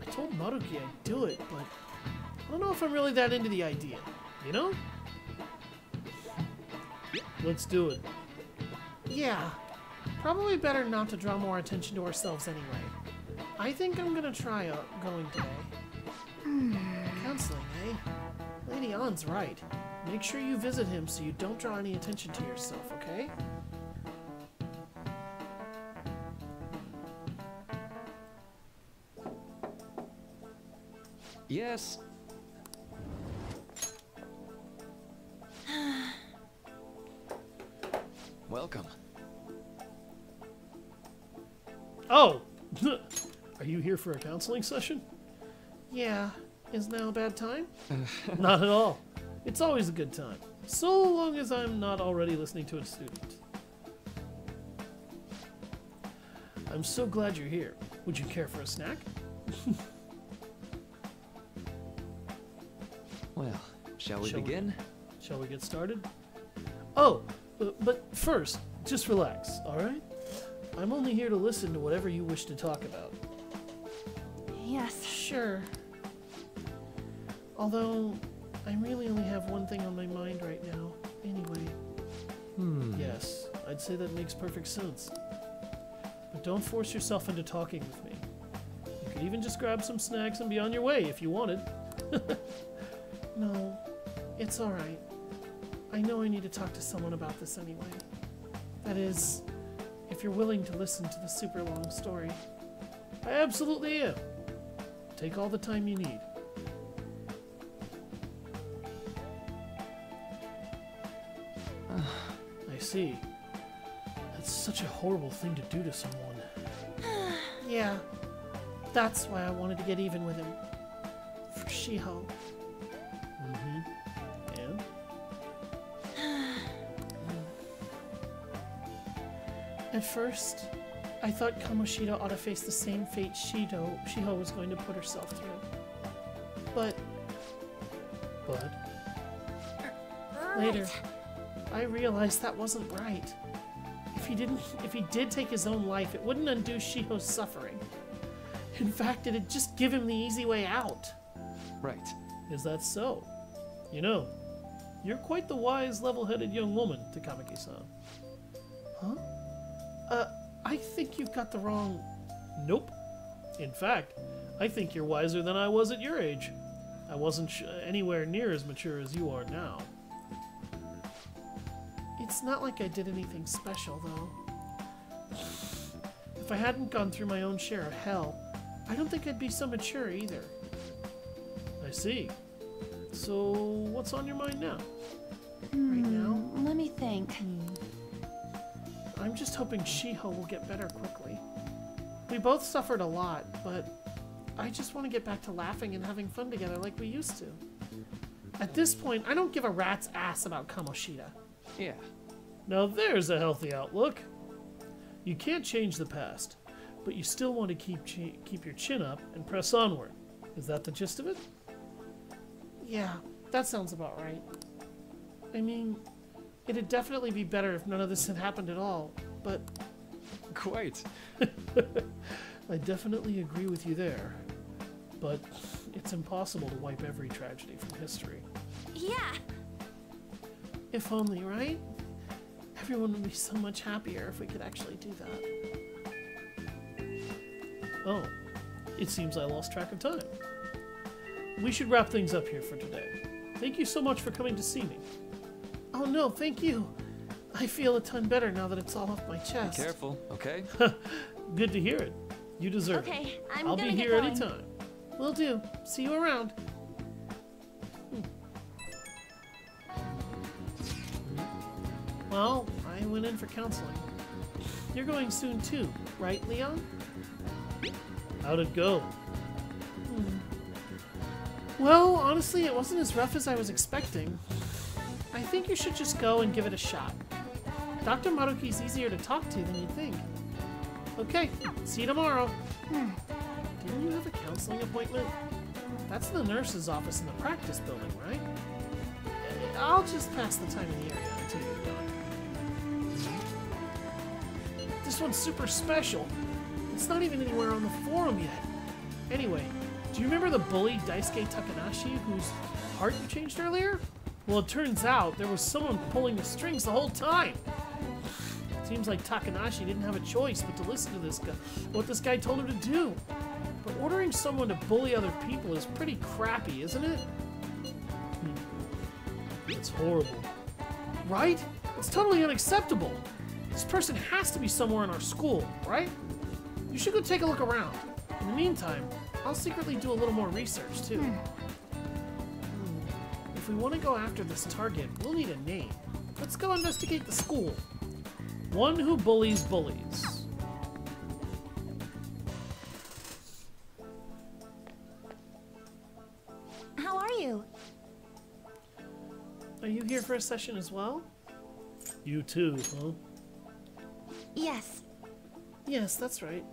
S1: I told Maruki I'd do it, but I don't know if I'm really that into the idea, you know? Let's do it. Yeah, Probably better not to draw more attention to ourselves anyway. I think I'm gonna try going today. Counseling, eh? Lady Ann's right. Make sure you visit him so you don't draw any attention to yourself, okay?
S10: Yes. Welcome.
S1: Oh! Are you here for a counseling session? Yeah. Is now a bad time? Not at all. It's always a good time. So long as I'm not already listening to a student. I'm so glad you're here. Would you care for a snack?
S10: Well, shall we begin?
S1: Shall we get started? Oh, but first, just relax, alright? I'm only here to listen to whatever you wish to talk about.
S5: Yes.
S1: Sure. Although, I really only have one thing on my mind right now, anyway. Yes, I'd say that makes perfect sense. But don't force yourself into talking with me. You could even just grab some snacks and be on your way if you wanted. No, it's alright. I know I need to talk to someone about this anyway. That is, if you're willing to listen to the super long story. I absolutely am. Take all the time you need. I see. That's such a horrible thing to do to someone. Yeah, that's why I wanted to get even with him. For Shiho. And? At first, I thought Kamoshida ought to face the same fate Shiho was going to put herself through. But later, I realized that wasn't right. If he did take his own life, it wouldn't undo Shiho's suffering. In fact, it'd just give him the easy way out.
S10: Right.
S1: Is that so? You know, you're quite the wise, level-headed young woman, Takamaki-san. Huh? I think you've got the wrong... Nope. In fact, I think you're wiser than I was at your age. I wasn't anywhere near as mature as you are now. It's not like I did anything special, though. If I hadn't gone through my own share of hell, I don't think I'd be so mature either. I see. So, what's on your mind now? Right now?
S5: Let me think.
S1: I'm just hoping Shiho will get better quickly. We both suffered a lot, but I just want to get back to laughing and having fun together like we used to. At this point, I don't give a rat's ass about Kamoshida.
S10: Yeah.
S1: Now there's a healthy outlook. You can't change the past, but you still want to keep your chin up and press onward. Is that the gist of it? Yeah, that sounds about right. I mean, it'd definitely be better if none of this had happened at all, but...
S10: Quite.
S1: I definitely agree with you there. But it's impossible to wipe every tragedy from history.
S2: Yeah.
S1: If only, right? Everyone would be so much happier if we could actually do that. Oh, it seems I lost track of time. We should wrap things up here for today. Thank you so much for coming to see me. Oh no, thank you. I feel a ton better now that it's all off my chest.
S10: Be careful, okay?
S1: Good to hear it. You deserve it.
S2: Okay,
S1: I'll be here anytime. Will do. See you around. Well, I went in for counseling. You're going soon too, right, Leon? How'd it go? Well, honestly, it wasn't as rough as I was expecting. I think you should just go and give it a shot. Dr. Maruki's easier to talk to than you'd think. Okay, see you tomorrow. Didn't you have a counseling appointment? That's the nurse's office in the practice building, right? I'll just pass the time in the area until you're done. This one's super special. It's not even anywhere on the forum yet. Anyway, do you remember the bully Daisuke Takanashi whose heart you changed earlier? Well, it turns out there was someone pulling the strings the whole time. Seems like Takanashi didn't have a choice but to listen to this guy, what this guy told her to do. But ordering someone to bully other people is pretty crappy, isn't it? It's horrible. Right? It's totally unacceptable. This person has to be somewhere in our school, right? You should go take a look around. In the meantime, I'll secretly do a little more research, too. If we want to go after this target, we'll need a name. Let's go investigate the school. One who bullies bullies.
S2: How are you?
S1: Are you here for a session as well? You too, huh?
S2: Yes.
S1: Yes, that's right.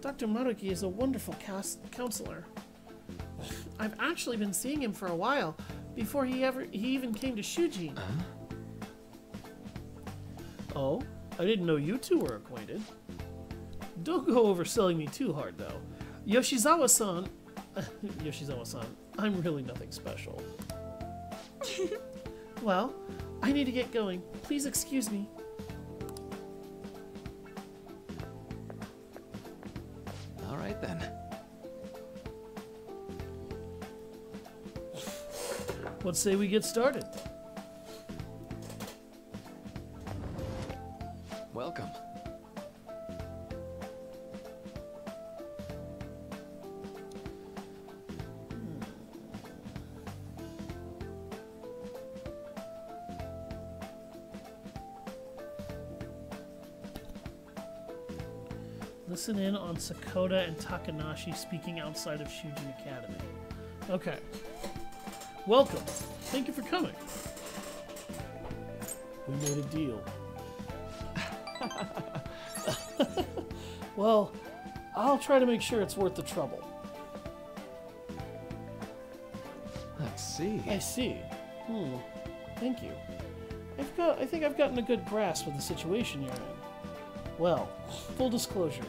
S1: Dr. Maruki is a wonderful counselor. I've actually been seeing him for a while, before he even came to Shujin. Oh, I didn't know you two were acquainted. Don't go overselling me too hard, though. Yoshizawa-san... Yoshizawa-san, I'm really nothing special. Well, I need to get going. Please excuse me.
S10: All right, then.
S1: Let's say we get started.
S10: Welcome.
S1: Listen in on Sakota and Takanashi speaking outside of Shujin Academy. Okay. Welcome. Thank you for coming. We made a deal. Well, I'll try to make sure it's worth the trouble.
S10: Let's see.
S1: I see. Thank you. I think I've gotten a good grasp of the situation you're in. Well, full disclosure,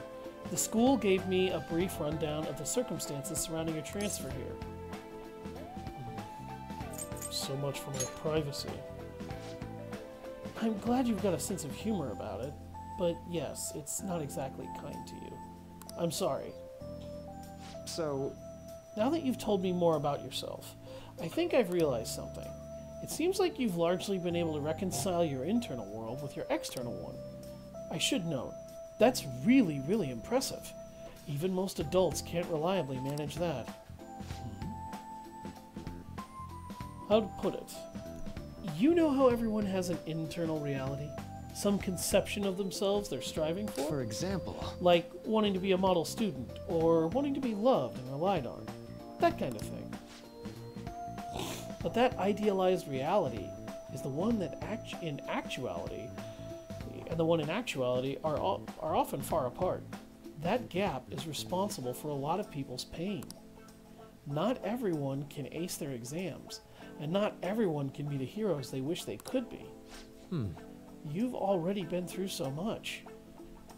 S1: the school gave me a brief rundown of the circumstances surrounding your transfer here. So much for my privacy. I'm glad you've got a sense of humor about it, but yes, it's not exactly kind to you. I'm sorry.
S10: So,
S1: now that you've told me more about yourself, I think I've realized something. It seems like you've largely been able to reconcile your internal world with your external one. I should note, that's really, really impressive. Even most adults can't reliably manage that. How to put it? You know how everyone has an internal reality? Some conception of themselves they're striving for?
S10: for example,
S1: Like wanting to be a model student, or wanting to be loved and relied on. That kind of thing. But that idealized reality is the one that in actuality are often far apart. That gap is responsible for a lot of people's pain. Not everyone can ace their exams, and not everyone can be the heroes they wish they could be. You've already been through so much.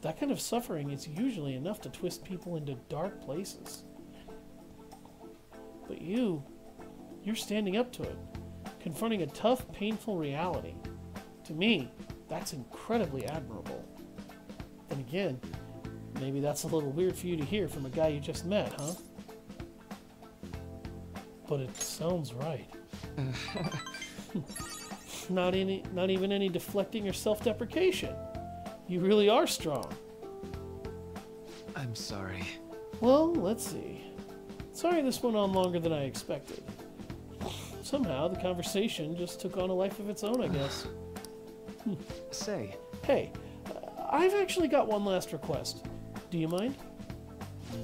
S1: That kind of suffering is usually enough to twist people into dark places. But you're standing up to it, confronting a tough, painful reality. To me, that's incredibly admirable. Then again, maybe that's a little weird for you to hear from a guy you just met, huh? But it sounds right. Not even any deflecting or self-deprecation. You really are strong.
S10: I'm sorry.
S1: Well, let's see. Sorry this went on longer than I expected. Somehow, the conversation just took on a life of its own, I guess.
S10: Say.
S1: Hey, I've actually got one last request. Do you mind?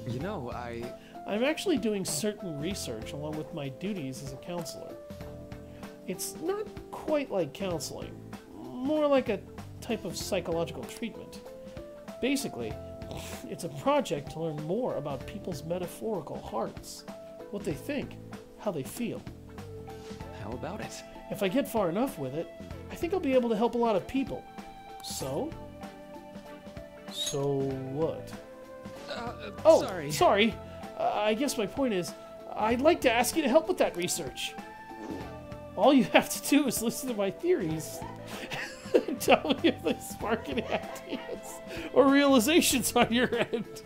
S10: You know,
S1: I'm actually doing certain research along with my duties as a counselor. It's not quite like counseling, more like a type of psychological treatment. Basically, it's a project to learn more about people's metaphorical hearts, what they think, how they feel.
S10: How about it?
S1: If I get far enough with it, I think I'll be able to help a lot of people. So? So what? Oh,
S10: sorry.
S1: Sorry. I guess my point is, I'd like to ask you to help with that research. All you have to do is listen to my theories. Tell me if they spark any ideas or realizations on your end.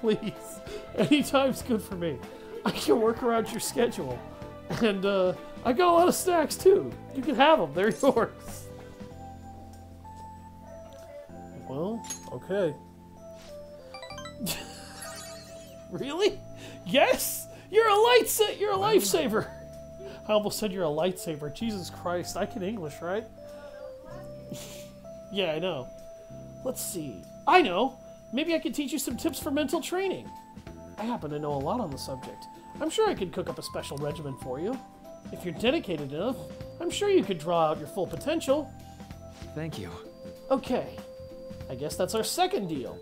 S1: Please. Anytime's good for me. I can work around your schedule. And I got a lot of snacks too. You can have them. They're yours. Well, okay. Really? Yes? You're a lifesaver. I almost said you're a lightsaber. Jesus Christ, I can English, right? Yeah, I know. Let's see. I know. Maybe I could teach you some tips for mental training. I happen to know a lot on the subject. I'm sure I could cook up a special regimen for you. If you're dedicated enough, I'm sure you could draw out your full potential.
S10: Thank you.
S1: Okay. I guess that's our second deal.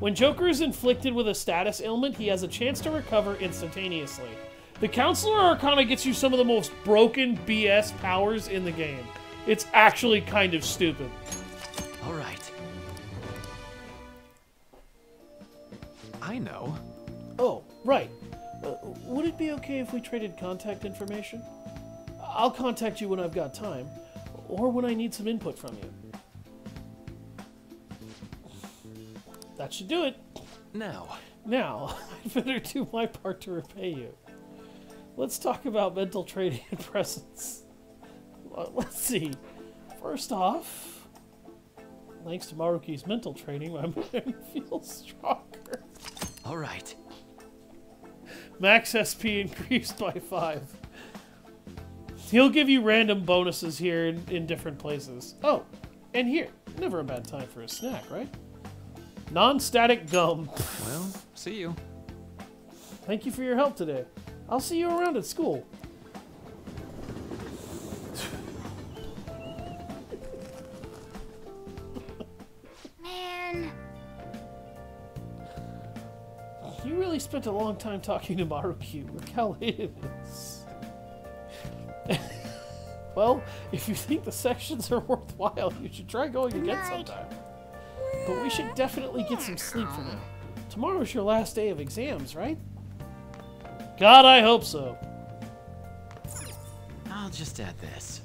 S1: When Joker is inflicted with a status ailment, he has a chance to recover instantaneously. The Counselor Arcana gets you some of the most broken BS powers in the game. It's actually kind of stupid.
S10: All right. I know.
S1: Oh, right. Would it be okay if we traded contact information? I'll contact you when I've got time, or when I need some input from you. That should do it.
S10: Now,
S1: I'd better do my part to repay you. Let's talk about mental training and presence. Let's see. First off, thanks to Maruki's mental training, my mind feels stronger.
S10: all right.
S1: Max SP increased by 5. He'll give you random bonuses here in different places. Oh, and here. Never a bad time for a snack, right? Non-static gum.
S10: Well, see you.
S1: Thank you for your help today. I'll see you around at school.
S2: Man.
S1: You really spent a long time talking to Maruki. Look how late it is. Well, if you think the sections are worthwhile, you should try going again sometime. But we should definitely get some sleep for now. Tomorrow's your last day of exams, right? God, I hope so.
S9: I'll just add this.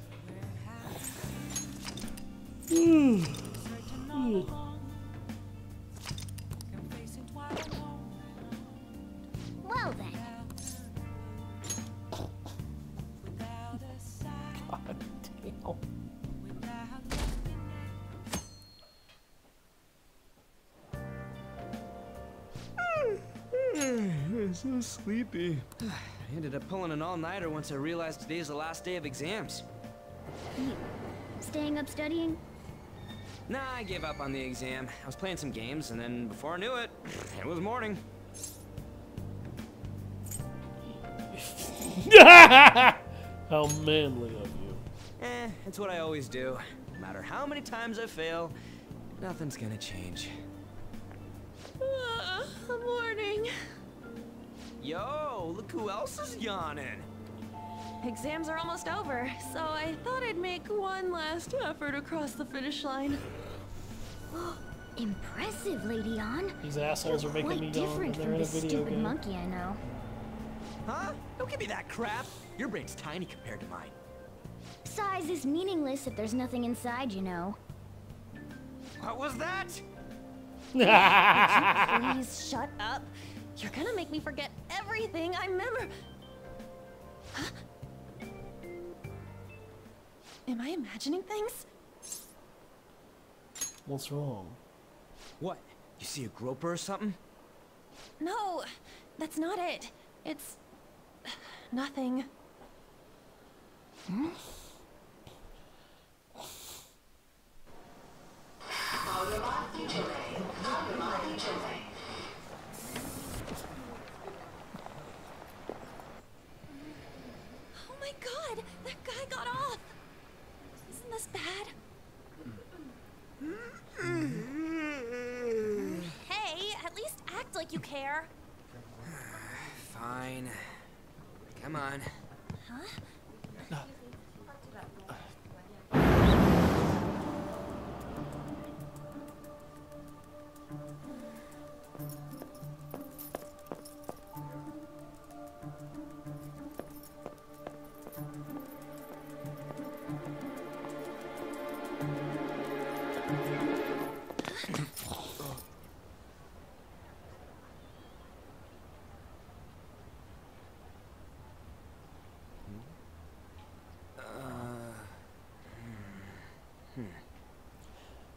S2: Well then.
S1: God damn.
S10: I'm so sleepy.
S9: I ended up pulling an all-nighter once I realized today's the last day of exams.
S2: Staying up studying?
S9: Nah, I gave up on the exam. I was playing some games, and then before I knew it, it was morning.
S1: How manly of you.
S9: It's what I always do. No matter how many times I fail, nothing's gonna change.
S5: Morning.
S9: Yo, look who else is yawning.
S5: Exams are almost over, so I thought I'd make one last effort across the finish line.
S2: Impressive, Lady Ann.
S1: These assholes are making me
S2: Quite
S1: yawn
S2: different
S1: when they're
S2: from
S1: in a
S2: this
S1: video
S2: stupid
S1: game.
S2: monkey I know.
S9: Huh? Don't give me that crap. Your brain's tiny compared to mine.
S2: Size is meaningless if there's nothing inside, you know.
S9: What was that?
S5: Please shut up. You're gonna make me forget everything I remember. Huh? Am I imagining things?
S1: What's wrong?
S9: What? You see a groper or something?
S5: No, that's not it. It's nothing. Oh my god, that guy got off. Isn't this bad? Hey, at least act like you care.
S9: Fine. Come on.
S5: Huh?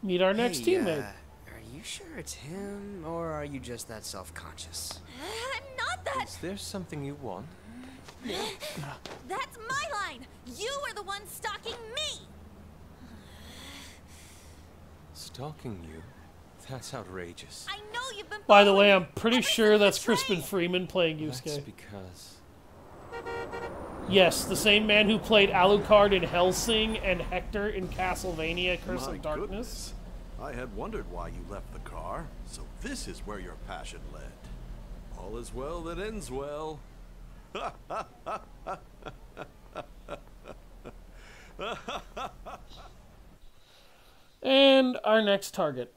S1: Meet our next teammate.
S12: Are you sure it's him, or are you just that self-conscious?
S5: I'm not that.
S13: Is there something you want?
S5: That's my line. You are the one stalking me.
S13: Stalking you? That's outrageous.
S5: I know you've been.
S1: By the way, I'm pretty sure that's Crispin Freeman playing Yusuke.
S13: That's because...
S1: Yes, the same man who played Alucard in Hellsing and Hector in Castlevania Curse of Darkness.
S14: Goodness. I had wondered why you left the car, so this is where your passion led. All is well that ends well.
S1: And our next target.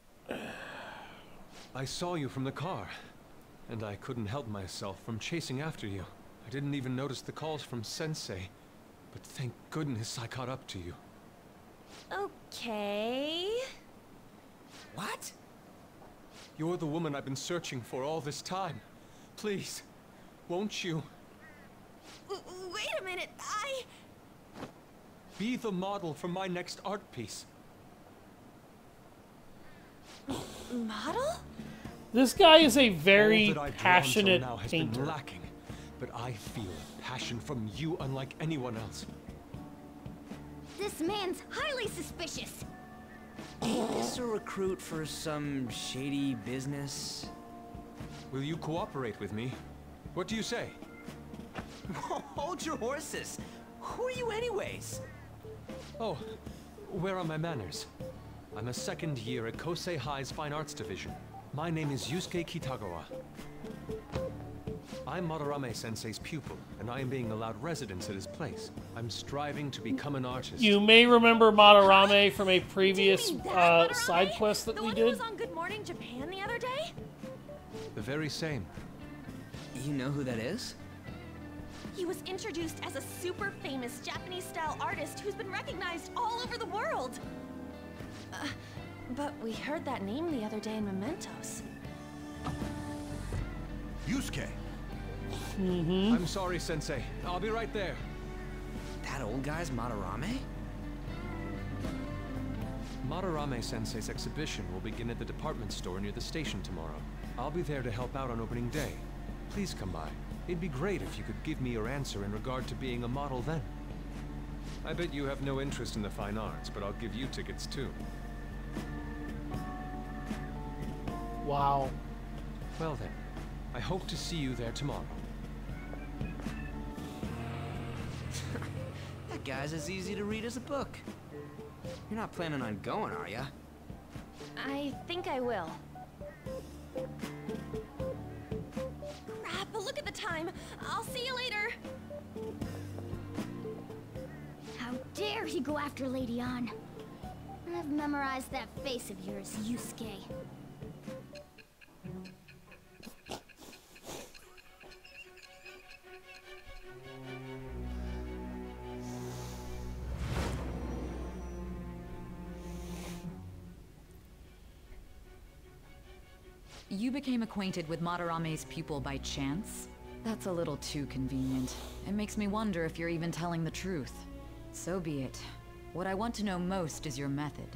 S13: I saw you from the car, and I couldn't help myself from chasing after you. I didn't even notice the calls from Sensei, but thank goodness I caught up to you.
S5: Okay.
S12: What?
S13: You're the woman I've been searching for all this time. Please, won't you?
S5: Wait a minute,
S13: Be the model for my next art piece.
S5: Model?
S1: This guy is a very
S13: All that I've drawn
S1: passionate
S13: till now has
S1: painter.
S13: been lacking, but I feel a passion from you unlike anyone else.
S2: This man's highly suspicious.
S12: Is this a recruit for some shady business?
S13: Will you cooperate with me? What do you say?
S3: Hold your horses. Who are you anyways?
S13: Oh, where are my manners? I'm a second year at Kosei High's Fine Arts Division. My name is Yusuke Kitagawa. I'm Madarame Sensei's pupil, and I am being allowed residence at his place. I'm striving to become an artist.
S1: You may remember Madarame from a previous side quest that
S5: the
S1: we
S5: one
S1: did.
S5: who was on Good Morning Japan the other day?
S13: The very same.
S12: You know who that is?
S5: He was introduced as a super famous Japanese-style artist who's been recognized all over the world. But we heard that name the other day in Mementos.
S14: Yusuke!
S13: I'm sorry, Sensei. I'll be right there.
S12: That old guy's Madarame?
S13: Madarame Sensei's exhibition will begin at the department store near the station tomorrow. I'll be there to help out on opening day. Please come by. It'd be great if you could give me your answer in regard to being a model then. I bet you have no interest in the fine arts, but I'll give you tickets too.
S1: Wow.
S13: Well then, I hope to see you there tomorrow.
S12: That guy's as easy to read as a book. You're not planning on going, are ya?
S5: I think I will. Crap, look at the time. I'll see you later.
S2: How dare he go after Lady Ann? I've memorized that face of yours, Yusuke.
S11: You became acquainted with Madarame's pupil by chance? That's a little too convenient. It makes me wonder if you're even telling the truth. So be it. What I want to know most is your method.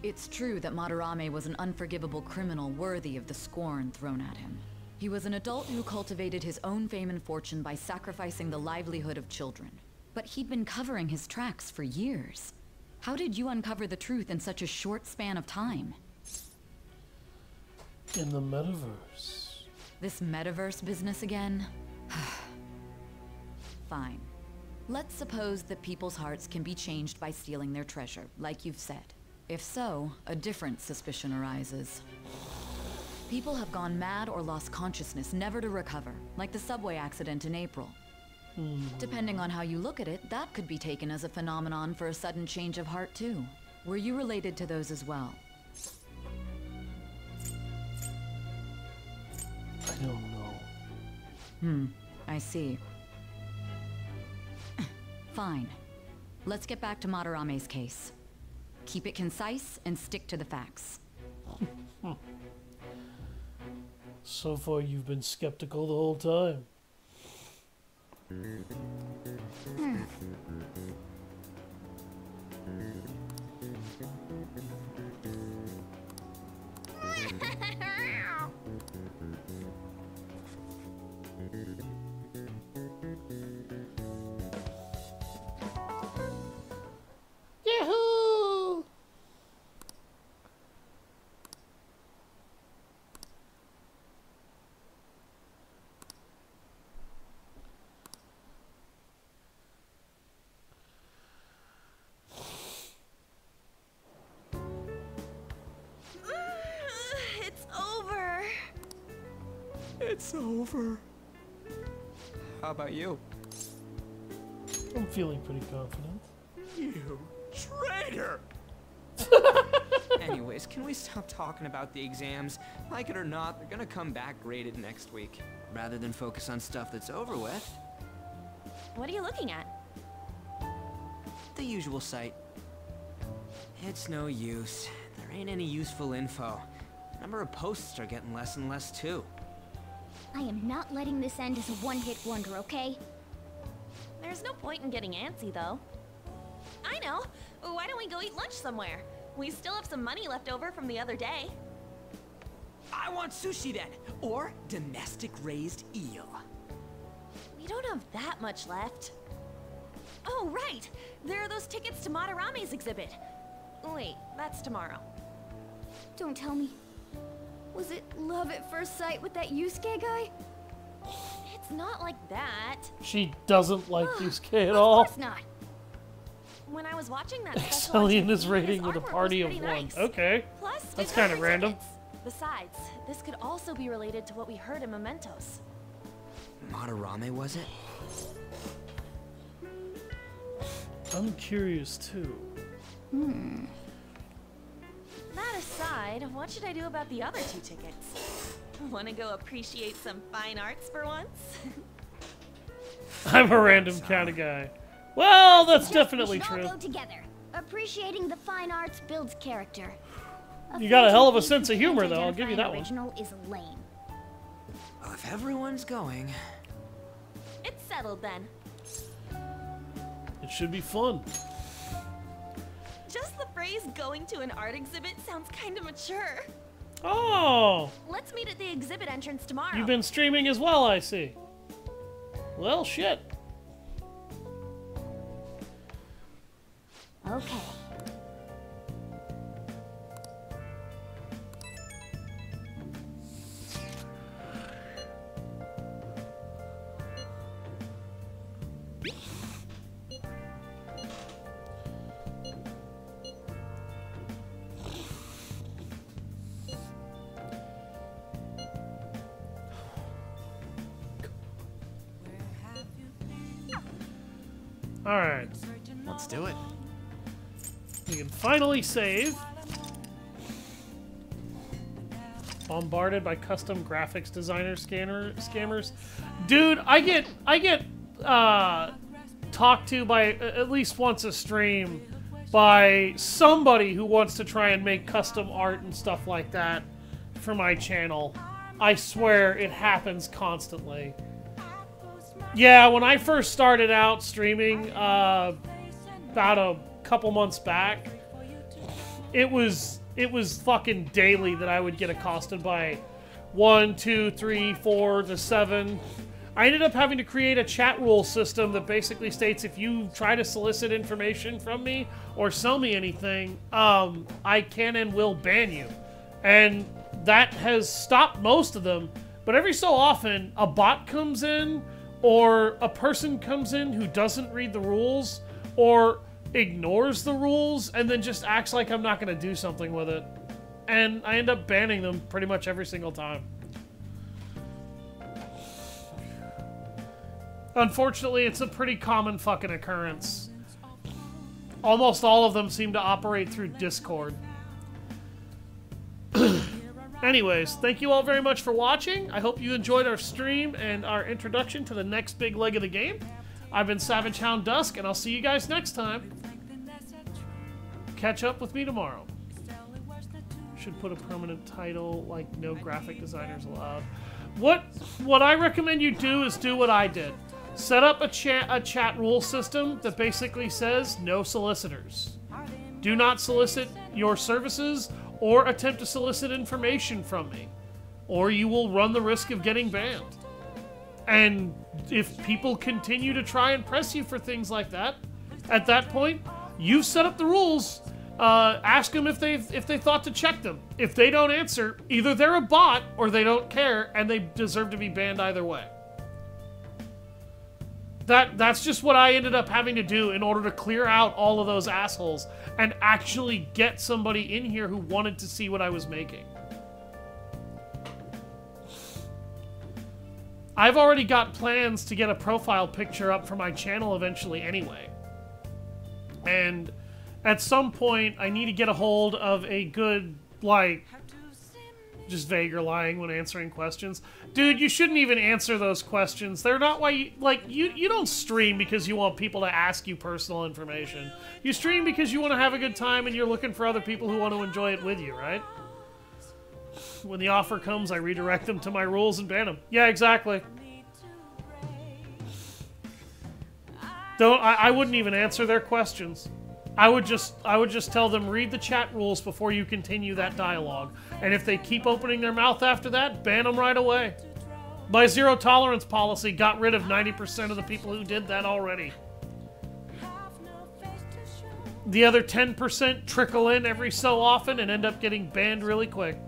S11: It's true that Madarame was an unforgivable criminal worthy of the scorn thrown at him. He was an adult who cultivated his own fame and fortune by sacrificing the livelihood of children. But he'd been covering his tracks for years. How did you uncover the truth in such a short span of time?
S1: In the metaverse.
S11: This metaverse business again? Fine. Let's suppose that people's hearts can be changed by stealing their treasure, like you've said. If so, a different suspicion arises. People have gone mad or lost consciousness, never to recover, like the subway accident in April. Depending on how you look at it, that could be taken as a phenomenon for a sudden change of heart too. Were you related to those as well?
S1: I don't know.
S11: I see. Fine. Let's get back to Madarame's case. Keep it concise and stick to the facts.
S1: So far, you've been skeptical the whole time. Yahoo!
S5: It's over.
S12: It's over. How about you?
S1: I'm feeling pretty confident.
S12: You traitor! Anyways, can we stop talking about the exams? Like it or not, they're gonna come back graded next week.
S3: Rather than focus on stuff that's over with.
S5: What are you looking at?
S3: The usual site.
S12: It's no use. There ain't any useful info. The number of posts are getting less and less too.
S2: I am not letting this end as a one-hit wonder, okay?
S5: There's no point in getting antsy, though. I know. Why don't we go eat lunch somewhere? We still have some money left over from the other day.
S12: I want sushi then, or domestic raised eel.
S5: We don't have that much left. Oh, right! There are those tickets to Madarame's exhibit. Wait, that's tomorrow.
S2: Don't tell me. Was it love at first sight with that Yusuke guy?
S5: It's not like that.
S1: She doesn't like Yusuke at all.
S2: Of course not.
S5: When I was watching that special
S1: Excelling is
S5: his
S1: rating with a
S5: artwork
S1: party
S5: was
S1: of
S5: pretty
S1: one.
S5: nice.
S1: Okay.
S5: Plus,
S1: That's
S5: we got
S1: kind of
S5: free
S1: random.
S5: tickets. Besides, this could also be related to what we heard in Mementos.
S12: Madarame, was it?
S1: I'm curious too.
S5: That aside, what should I do about the other 2 tickets? Want to go appreciate some fine arts for once?
S1: I'm a random kind of guy. Well, that's definitely
S2: we should
S1: true.
S2: all go together. Appreciating the fine arts builds character.
S1: You got a hell of a
S2: Phantom
S1: sense of
S2: Thieves
S1: humor,
S2: can't
S1: though. I'll give you that
S2: identify
S1: one.
S2: an original is lame.
S12: Well, if everyone's going...
S5: It's settled then.
S1: It should be fun.
S5: Just the phrase going to an art exhibit sounds kind of mature.
S1: Oh!
S5: Let's meet at the exhibit entrance tomorrow.
S1: You've been streaming as well, I see. Well, shit.
S2: Okay.
S1: Alright.
S12: Let's do it.
S1: We can finally save. Bombarded by custom graphics designer scammers. Dude, I get talked to by at least once a stream by somebody who wants to try and make custom art and stuff like that for my channel. I swear it happens constantly. Yeah, when I first started out streaming about a couple months back, it was fucking daily that I would get accosted by 1, 2, 3, 4 to 7. I ended up having to create a chat rule system that basically states if you try to solicit information from me or sell me anything, I can and will ban you. And that has stopped most of them, but every so often a bot comes in or a person comes in who doesn't read the rules or ignores the rules and then just acts like I'm not going to do something with it. And I end up banning them pretty much every single time. Unfortunately, it's a pretty common fucking occurrence. Almost all of them seem to operate through Discord. Anyways, thank you all very much for watching. I hope you enjoyed our stream and our introduction to the next big leg of the game. I've been Savage Hound Dusk, and I'll see you guys next time. Catch up with me tomorrow. Should put a permanent title like no graphic designers allowed. What I recommend you do is do what I did. Set up a chat rule system that basically says no solicitors. Do not solicit your services or attempt to solicit information from me, or you will run the risk of getting banned. And if people continue to try and press you for things like that, at that point, you've set up the rules. Ask them if they thought to check them. If they don't answer, either they're a bot or they don't care, and they deserve to be banned either way. That's just what I ended up having to do in order to clear out all of those assholes and actually get somebody in here who wanted to see what I was making. I've already got plans to get a profile picture up for my channel eventually anyway. And at some point, I need to get a hold of a good, like, just vague or lying when answering questions. Dude, you shouldn't even answer those questions. They're not why you, like, you don't stream because you want people to ask you personal information. You stream because you want to have a good time and you're looking for other people who want to enjoy it with you, right? When the offer comes, I redirect them to my rules and ban them. Yeah, exactly. I wouldn't even answer their questions. I would just tell them, read the chat rules before you continue that dialogue. And if they keep opening their mouth after that, ban them right away. My zero tolerance policy got rid of 90% of the people who did that already. The other 10% trickle in every so often and end up getting banned really quick.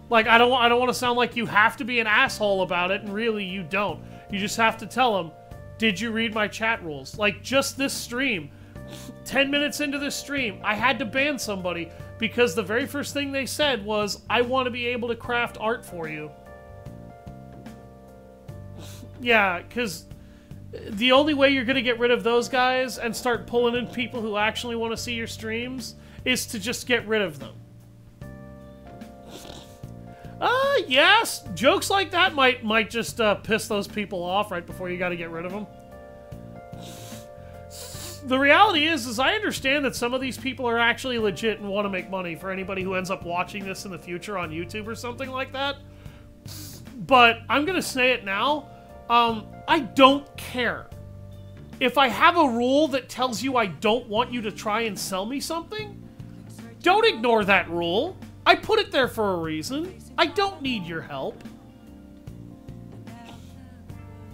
S1: Like, I don't want to sound like you have to be an asshole about it, and really you don't. You just have to tell them, did you read my chat rules? Like, just this stream, 10 minutes into this stream, I had to ban somebody because the very first thing they said was, I want to be able to craft art for you. Yeah, because the only way you're going to get rid of those guys and start pulling in people who actually want to see your streams is to just get rid of them. Yes, jokes like that might just piss those people off right before you got to get rid of them. The reality is I understand that some of these people are actually legit and want to make money for anybody who ends up watching this in the future on YouTube or something like that. But I'm going to say it now. I don't care. If I have a rule that tells you I don't want you to try and sell me something, don't ignore that rule. I put it there for a reason. I don't need your help.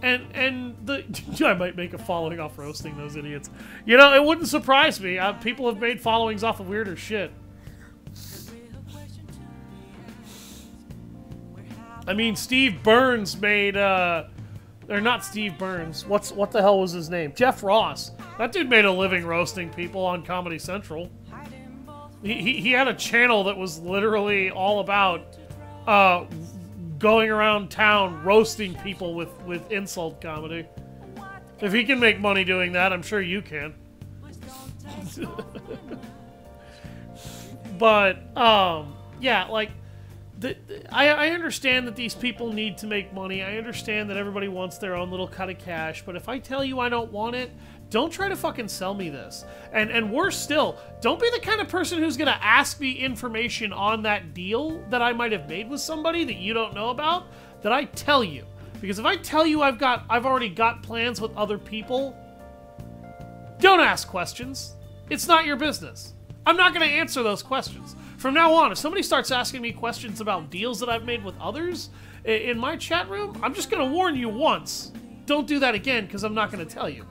S1: And I might make a following off roasting those idiots. You know, it wouldn't surprise me. People have made followings off of weirder shit. I mean, Steve Burns made, or not Steve Burns. What the hell was his name? Jeff Ross. That dude made a living roasting people on Comedy Central. He had a channel that was literally all about going around town roasting people with insult comedy. If he can make money doing that, I'm sure you can. But, yeah, like, I understand that these people need to make money. I understand that everybody wants their own little cut of cash, but if I tell you I don't want it, don't try to fucking sell me this. And worse still, don't be the kind of person who's gonna ask me information on that deal that I might have made with somebody that you don't know about, that I tell you. Because if I tell you I've already got plans with other people, don't ask questions. It's not your business. I'm not gonna answer those questions. From now on, if somebody starts asking me questions about deals that I've made with others in my chat room, I'm just gonna warn you once. Don't do that again, because I'm not gonna tell you.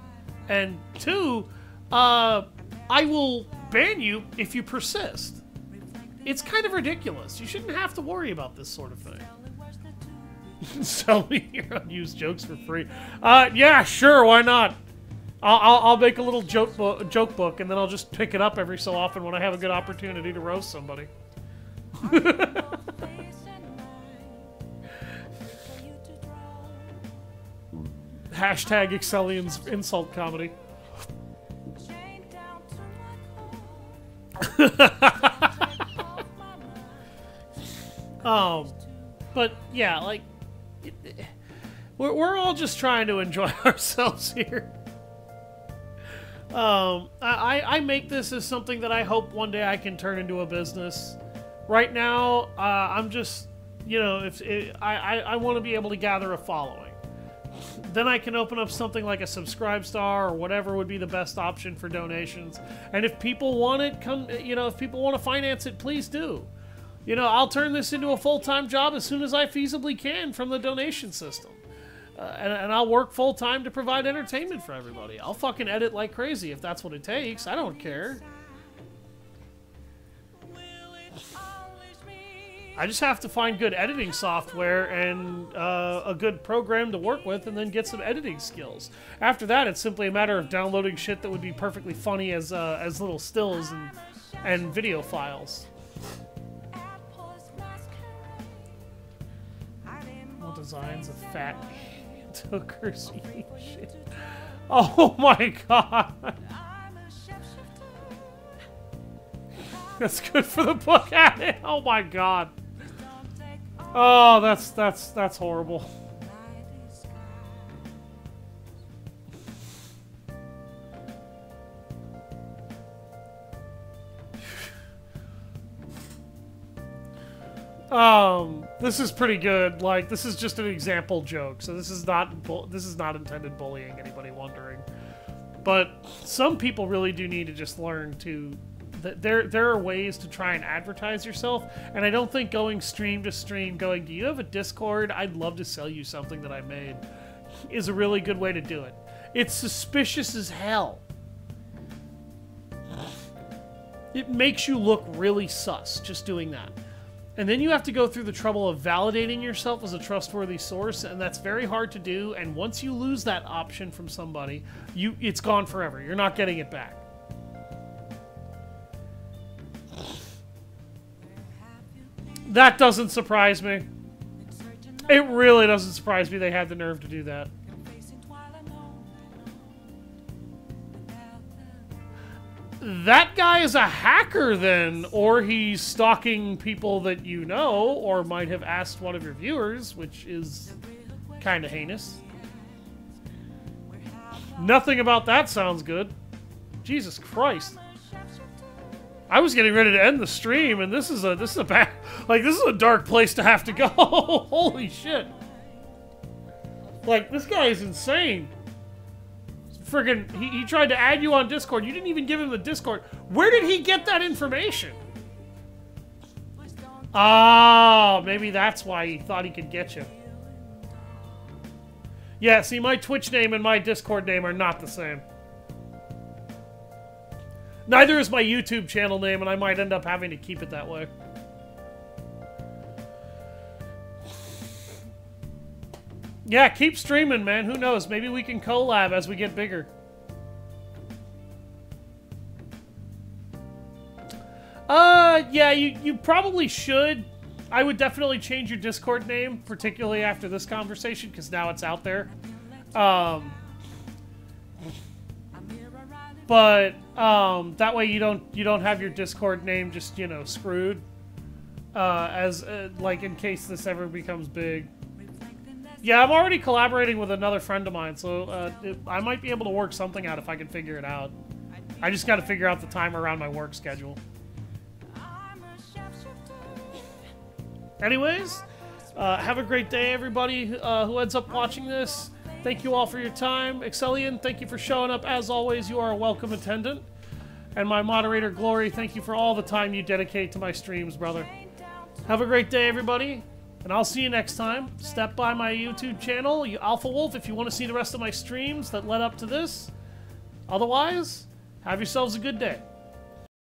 S1: And two, I will ban you if you persist. It's kind of ridiculous. You shouldn't have to worry about this sort of thing. Sell me your unused jokes for free. Yeah, sure, why not? I'll make a little joke book, and then I'll just pick it up every so often when I have a good opportunity to roast somebody. Hashtag Excellian's insult comedy. But yeah, like, we're all just trying to enjoy ourselves here. I make this as something that I hope one day I can turn into a business. Right now, I'm just, you know, I want to be able to gather a following. then I can open up something like a Subscribe Star or whatever would be the best option for donations. And if people want it, if people want to finance it, please do. You know, I'll turn this into a full-time job as soon as I feasibly can from the donation system. And I'll work full-time to provide entertainment for everybody. I'll fucking edit like crazy if that's what it takes. I don't care. I just have to find good editing software and a good program to work with, and then get some editing skills. After that, it's simply a matter of downloading shit that would be perfectly funny as little stills and video files. All designs of fat hookers eating shit. Oh my god! That's good for the book at it. Oh my god. Oh, that's horrible. This is pretty good. Like, this is just an example joke, so this is not intended bullying, anybody wondering. But some people really do need to just learn to there are ways to try and advertise yourself, and I don't think going stream to stream, going, do you have a Discord? I'd love to sell you something that I made, is a really good way to do it. It's suspicious as hell. It makes you look really sus just doing that. And then you have to go through the trouble of validating yourself as a trustworthy source, and that's very hard to do, and once you lose that option from somebody, it's gone forever. You're not getting it back. That doesn't surprise me. It really doesn't surprise me they had the nerve to do that. That guy is a hacker then, or he's stalking people that you know, or might have asked one of your viewers, which is kind of heinous. Nothing about that sounds good. Jesus Christ. I was getting ready to end the stream, and this is a bad, like, this is a dark place to have to go. Holy shit. Like, this guy is insane. Friggin', he tried to add you on Discord. You didn't even give him the Discord. Where did he get that information? Oh, maybe that's why he thought he could get you. Yeah, see, my Twitch name and my Discord name are not the same. Neither is my YouTube channel name, and I might end up having to keep it that way. Yeah, keep streaming, man. Who knows? Maybe we can collab as we get bigger. Yeah, you probably should. I would definitely change your Discord name, particularly after this conversation, because now it's out there. But that way you don't have your Discord name just, you know, screwed. Like, in case this ever becomes big. Yeah, I'm already collaborating with another friend of mine, so I might be able to work something out if I can figure it out. I just got to figure out the time around my work schedule. Anyways, have a great day, everybody who ends up watching this. Thank you all for your time. Excellion, thank you for showing up. As always, you are a welcome attendant. And my moderator, Glory, thank you for all the time you dedicate to my streams, brother. Have a great day, everybody. And I'll see you next time. Step by my YouTube channel, Alpha Wolf, if you want to see the rest of my streams that led up to this. Otherwise, have yourselves a good day.